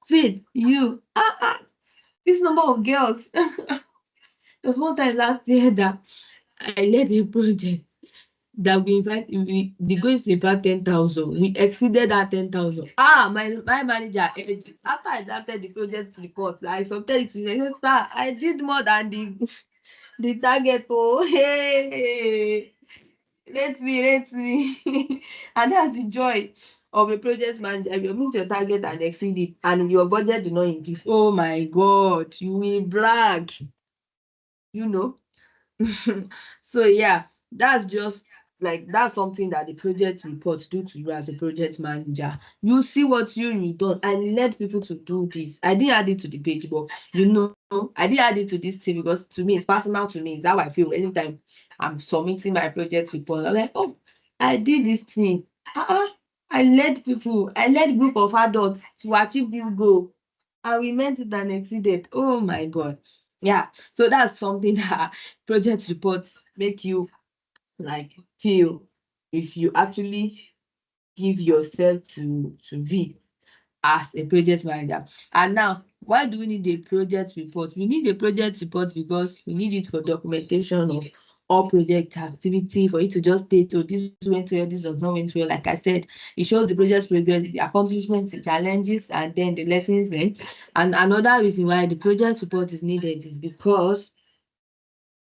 Faith, you this number of girls. There was one time last year that I led a project that we going to invite 10,000. We exceeded that 10,000. My manager after I drafted the project report, I submitted it to me. I said, sir, I did more than the target. Oh, hey, rate me. And that's the joy of a project manager. If you meet your target and exceed it, and your budget do not increase, oh my God, you will brag, you know. So yeah, that's just like that's something that the project report do to you as a project manager. You see what you done. I led people to do this. I didn't add it to the page, but I didn't add it to this thing because to me it's personal to me. It's how I feel anytime I'm submitting my project report. I'm like, oh, I did this thing. I led people. I led group of adults to achieve this goal, and we met it and exceeded. Oh my God. Yeah. So that's something that project reports make you like feel if you actually give yourself to read as a project manager. And now, why do we need a project report? We need a project report because we need it for documentation of all project activity, for you to just state, so this went well, this does not went well. Like I said, it shows the project progress, the accomplishments, the challenges, and then the lessons learned. And another reason why the project report is needed is because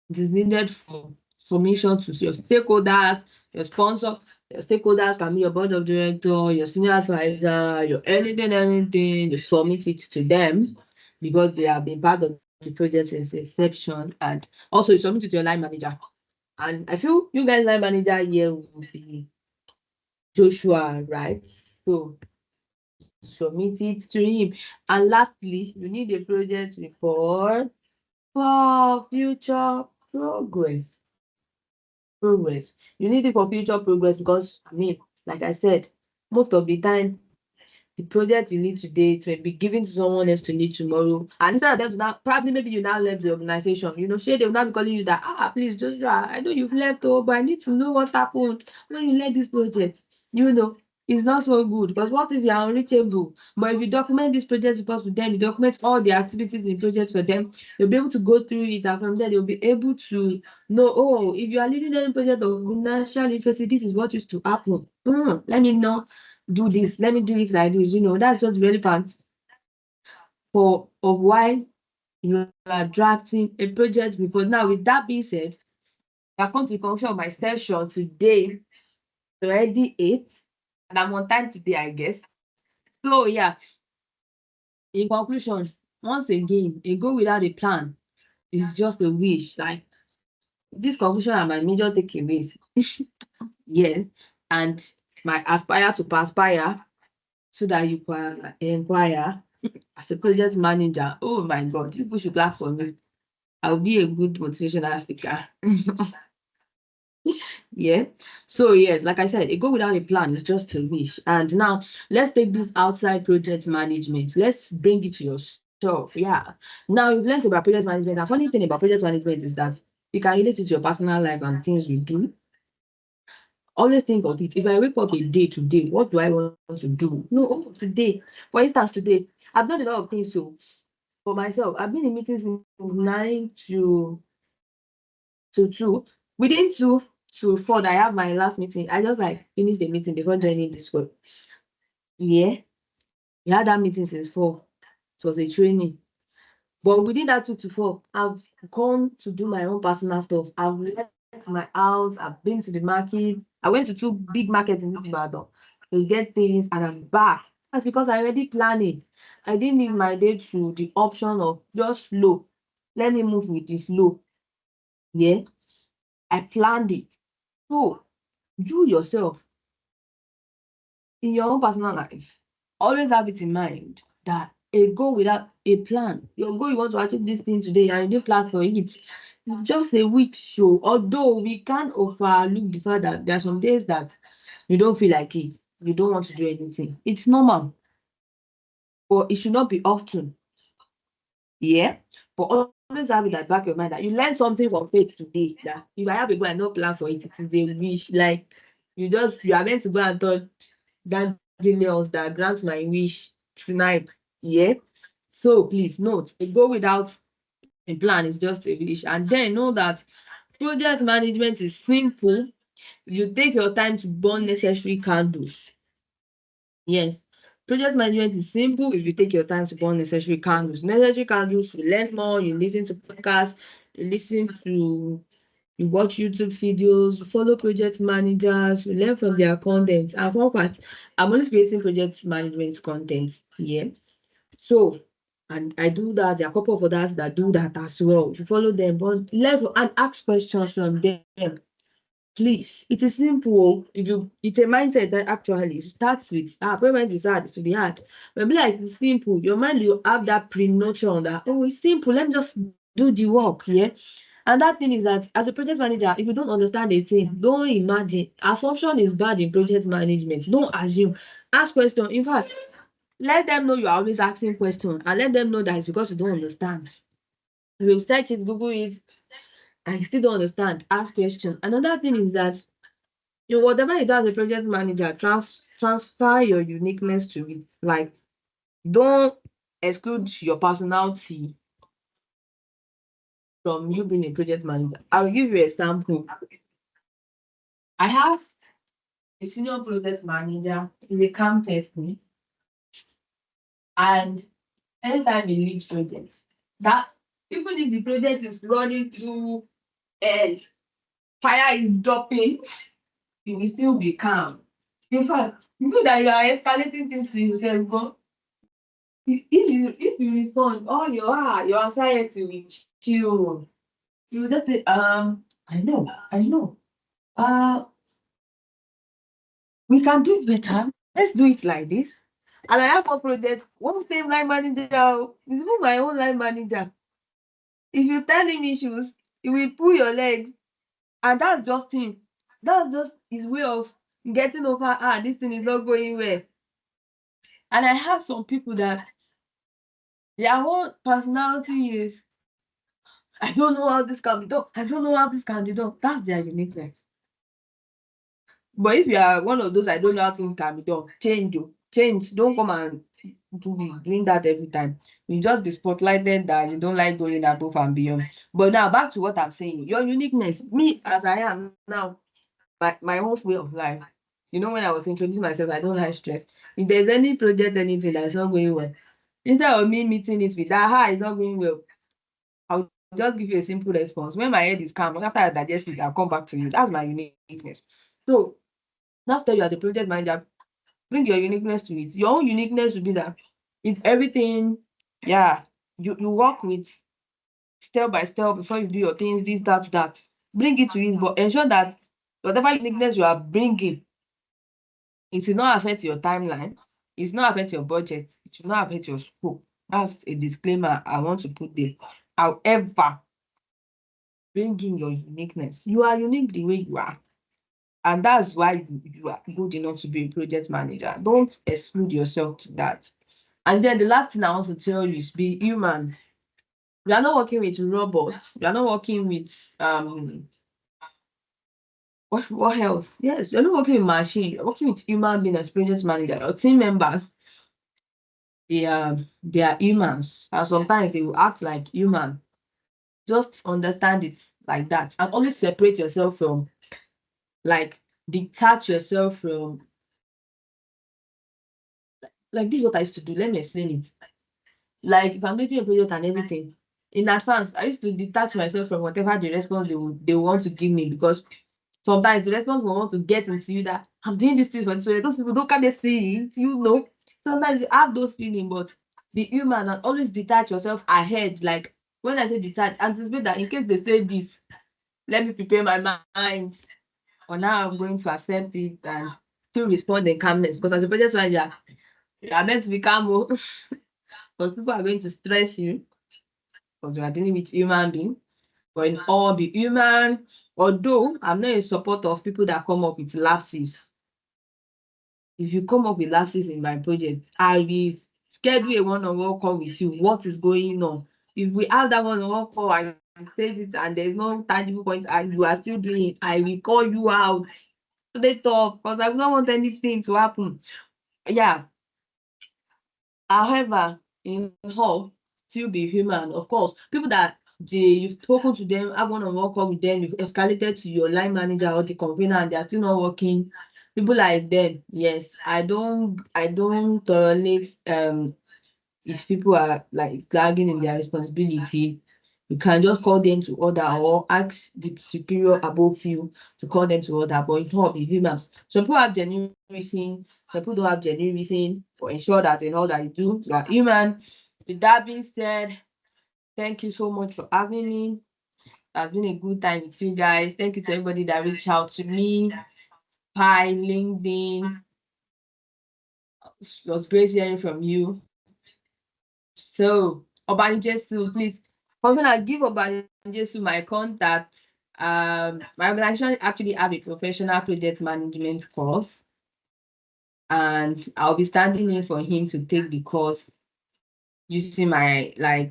it is needed for submission to your stakeholders, your sponsors. Your stakeholders can be your board of director, your senior advisor, your anything. You submit it to them because they have been part of the project since inception, and also you submit it to your line manager. And I feel you guys line manager here will be Joshua, right? So submit it to him. And lastly, you need a project report for future progress. You need it for future progress because like I said, most of the time the project you need today it will be given to someone else to need tomorrow. And instead of them to now, probably maybe you now left the organization, shey they will now be calling you that, please Joshua, I know you've left, but I need to know what happened when you left this project. It's not so good, because what if you are unreachable? But if you document this project report with them, you document all the activities in the project for them, you'll be able to go through it, and from there they'll be able to know, oh, if you are leading any project of national interest, this is what used to happen. Let me know, do this, let me do it like this. That's just relevant of why you are drafting a project report. Now, with that being said, I have come to the conclusion of my session today. It's already 8, and I'm on time today, I guess. So yeah, in conclusion, once again, a goal without a plan is just a wish. Like, this conclusion are my major takeaways. Yes, and my aspire to perspire so that you can inquire as a project manager. Oh my God, people should clap for me. I'll be a good motivational speaker. Yeah. So yes, like I said, a goal without a plan is just a wish. And now let's take this outside project management. Let's bring it to yourself. Yeah. Now you've learned about project management. The funny thing about project management is that you can relate it to your personal life and things you do. Always think of it. If I wake up a day today, what do I want to do? No, today. For instance, today, I've done a lot of things for myself. I've been in meetings from 9 to 2. Within 2 to 4 that I have my last meeting, I just like finish the meeting before joining this work. Yeah, we had that meeting since 4. It was a training. But within that 2 to 4, I've gone to do my own personal stuff. I've left my house, I've been to the market. I went to 2 big markets in Ibadan to get things, and I'm back. That's because I already planned it. I didn't leave my day to the option of just flow. Let me move with the flow. Yeah, I planned it. So you yourself, in your own personal life, always have it in mind that a goal without a plan, your goal, you want to achieve this thing today and you didn't plan for it, it's just a weak show. Although we can't overlook the fact that there are some days that you don't feel like it, you don't want to do anything. It's normal, but it should not be often. Yeah. But always have it at the back of your mind that you learn something from faith today. That if I have a goal and no plan for it, it is a wish. Like you are meant to go and touch that genius that grants my wish tonight. Yeah. So please note, a goal without a plan is just a wish. And then know that project management is simple. You take your time to burn necessary candles. Yes. Project management is simple if you take your time to burn necessary candles. Necessary candles, you learn more, you listen to podcasts, you watch YouTube videos, you follow project managers, you learn from their content. And one part, I'm always creating project management content here. So, and I do that. There are a couple of others that do that as well. You follow them, but learn and ask questions from them. Please, it is simple. If you it's a mindset that actually you start with payment is hard, it will be hard. But be like it's simple, your mind will have that pre-notion that it's simple, let me just do the work, yeah. And that thing is that as a project manager, if you don't understand a thing, don't imagine. Assumption is bad in project management. Don't assume. Ask question. In fact, let them know you are always asking questions and let them know that it's because you don't understand. If you search it, Google it, and you still don't understand, ask question. Another thing is that whatever you do as a project manager, transfer your uniqueness to it. Like, don't exclude your personality from you being a project manager. I'll give you an example. I have a senior project manager, he's a calm person, and anytime he leads projects, that even if the project is running through hell, fire is dropping, he will still be calm. In fact, you know that you are escalating things to yourself, but if you respond, all your anxiety will chill. You will just say, I know. Uh, we can do better. Let's do it like this. And I have one project, one same line manager, is even my own line manager. If you tell him issues, he will pull your leg. And that's just him. That's just his way of getting over, this thing is not going well. And I have some people that their whole personality is, I don't know how this can be done. I don't know how this can be done. That's their uniqueness. But if you are one of those, I don't know how things can be done, change. Don't come and be doing that every time. You just be spotlighted that you don't like going above and beyond. But now back to what I'm saying. Your uniqueness, me as I am now, my whole way of life. When I was introducing myself, I don't like stress. If there's any project, anything that's not going well, instead of me meeting it with that, it's not going well, I'll just give you a simple response. When my head is calm, after I digest it, I'll come back to you. That's my uniqueness. So that's tell you as a project manager, bring your uniqueness to it. Your own uniqueness will be that if everything, you work with step by step before you do your things, this, that. Bring it to it, but ensure that whatever uniqueness you are bringing, it will not affect your timeline. It will not affect your budget. It will not affect your scope. That's a disclaimer I want to put there. However, bring in your uniqueness. You are unique the way you are. And that's why you are good enough to be a project manager. Don't exclude yourself to that. And then the last thing I want to tell you is be human. We are not working with robots. We are not working with what else? Yes, you're not working with machine. You're working with human being as project manager. Your team members, they are humans, and sometimes they will act like human. Just understand it like that, and always separate yourself from, like, detach yourself from, like, this is what I used to do. Let me explain it. Like, if I'm making a project and everything, in advance, I used to detach myself from whatever the response they want to give me, because sometimes the response will want to get into you that I'm doing this thing for this way. Those people don't, can they see it. Sometimes you have those feelings, but be human and always detach yourself ahead. Like, when I say detach, anticipate that in case they say this, let me prepare my mind on how I'm going to accept it and still respond in calmness, because as a project manager, you are meant to be calm, because people are going to stress you, because you are dealing with human being. But in all, be human. Although I'm not in support of people that come up with lapses. If you come up with lapses in my project, I will schedule a one-on-one call with you. What is going on? If we have that one-on-one call and says it and there's no tangible points and you are still doing it, I will call you out straight up, because I don't want anything to happen. Yeah. However, in all, still be human. Of course, people that you've spoken to them, have one-on-one call with them, you've escalated to your line manager or the convener and they are still not working. People like them, yes, I don't tolerate if people are like lagging in their responsibility. You can just call them to order or ask the superior above you to call them to order, but it's not be human. Some people have genuine reason, some people don't have genuine reason, but ensure that in all that you do, you are human. With that being said, thank you so much for having me. It has been a good time with you guys. Thank you to everybody that reached out to me. Hi, LinkedIn. It was great hearing from you. So, Obanijesu, please, Commissioner, give Obanijesu my contact. My organization actually have a professional project management course, and I'll be standing in for him to take the course using my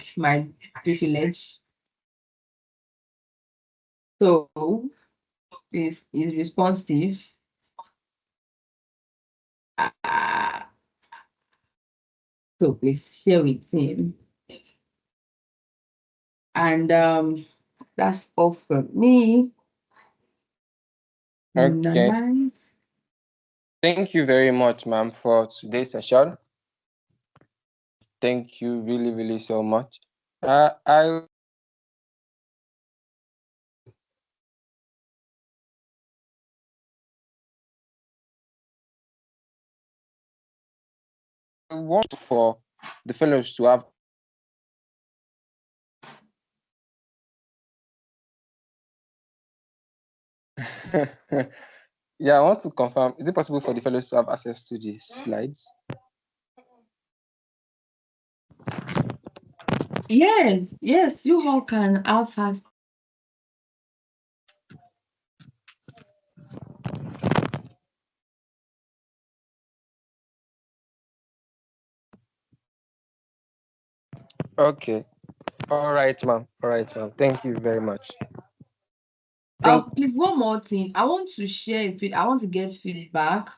privilege. So, is responsive. Uh, so please share with him. And that's all from me. Okay. Nice. Thank you very much, ma'am, for today's session. Thank you really, really so much. I want for the fellows to have yeah, I want to confirm. Is it possible for the fellows to have access to the slides? Yes, you all can have fast. Okay. All right, ma'am. All right, ma'am. Thank you very much. Thank Please, one more thing. I want to I want to get feedback.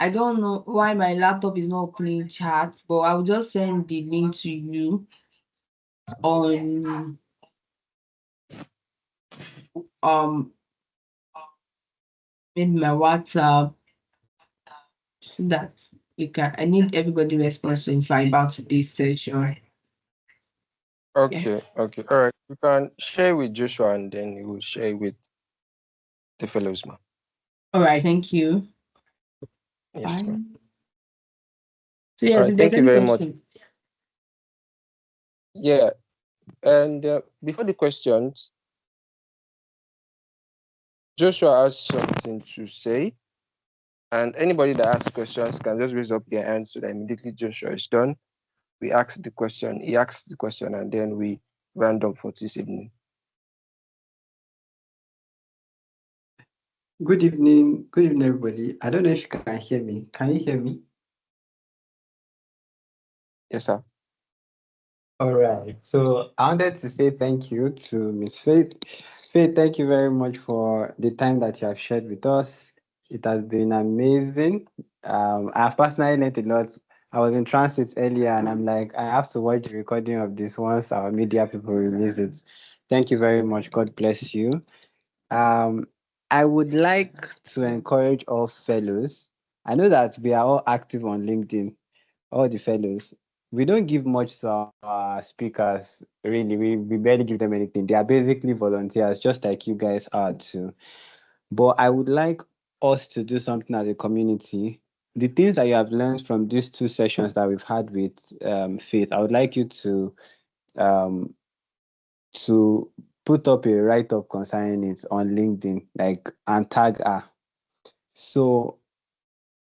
I don't know why my laptop is not opening chat, but I will just send the link to you on um maybe my WhatsApp, so that you can. I need everybody response to invite back to this session. Yeah. Okay, okay. All right. You can share with Joshua and then you will share with the fellows, ma'am. All right. Thank you. Yes, Bye. ma'am. So All yes, right. if there's Thank you any very much. question. Yeah. And before the questions, Joshua has something to say. And anybody that asks questions can just raise up their hand so that immediately Joshua is done. We ask the question, he asks the question, and then we round up for this evening. Good evening. Good evening, everybody. I don't know if you can hear me. Can you hear me? Yes, sir. All right. So I wanted to say thank you to Miss Faith. Faith, thank you very much for the time that you have shared with us. It has been amazing. I've personally learned a lot. I was in transit earlier and I'm like, I have to watch the recording of this once our media people release it. Thank you very much. God bless you. Um, I would like to encourage all fellows. I know that we are all active on LinkedIn, all the fellows. We don't give much to our speakers, really. We barely give them anything. They are basically volunteers, just like you guys are too. But I would like us to do something as a community. The things that you have learned from these two sessions that we've had with Faith, I would like you um, to put up a write-up concerning it on LinkedIn, like, and tag her. So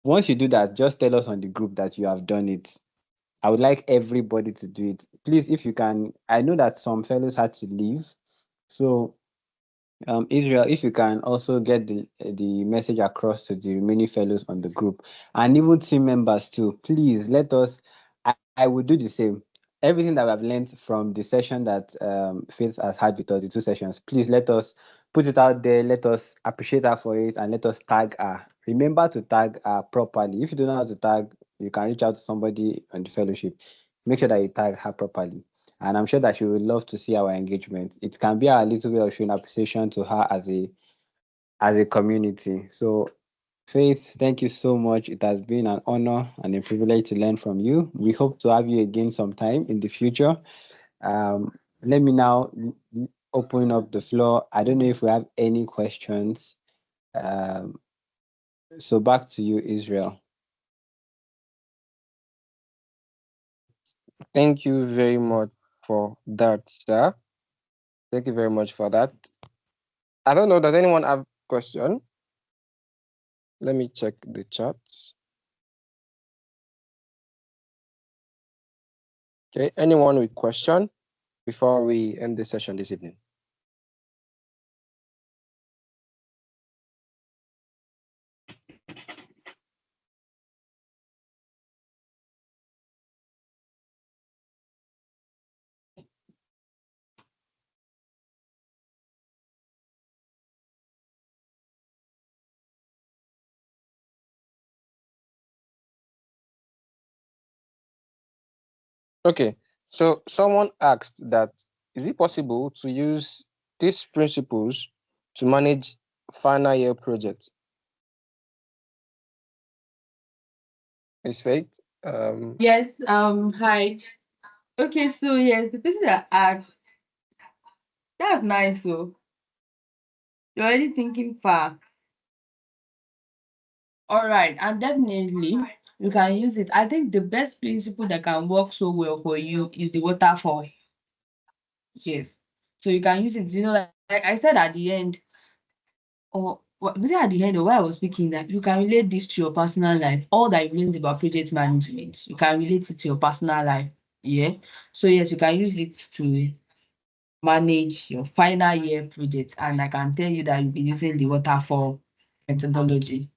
once you do that, just tell us on the group that you have done it. I would like everybody to do it. Please, if you can, I know that some fellows had to leave. So Israel, if you can also get the message across to the remaining fellows on the group and even team members too, please let us. I will do the same. Everything that we have learned from the session that Faith has had with us, the two sessions, please let us put it out there. Let us appreciate her for it and let us tag her. Remember to tag her properly. If you don't know how to tag, you can reach out to somebody on the fellowship. Make sure that you tag her properly. And I'm sure that she would love to see our engagement. It can be a little way of showing appreciation to her as a community. So Faith, thank you so much. It has been an honor and a privilege to learn from you. We hope to have you again sometime in the future. Let me now open up the floor. I don't know if we have any questions. Um, so back to you, Israel. Thank you very much for that, sir. Thank you very much for that. I don't know, does anyone have question? Let me check the chat. Okay, anyone with question before we end the session this evening? Okay, so someone asked that, is it possible to use these principles to manage final year projects? Miss Faith? Yes, hi. Okay, so yes, the person that asked, that's nice, so you're already thinking far. All right, and definitely you can use it. I think the best principle that can work so well for you is the waterfall. Yes. So you can use it, like I said at the end, or what was it at the end of where I was speaking, that you can relate this to your personal life. All that you learned about project management, you can relate it to your personal life. Yeah. So yes, you can use it to manage your final year project. And I can tell you that you'll be using the waterfall methodology.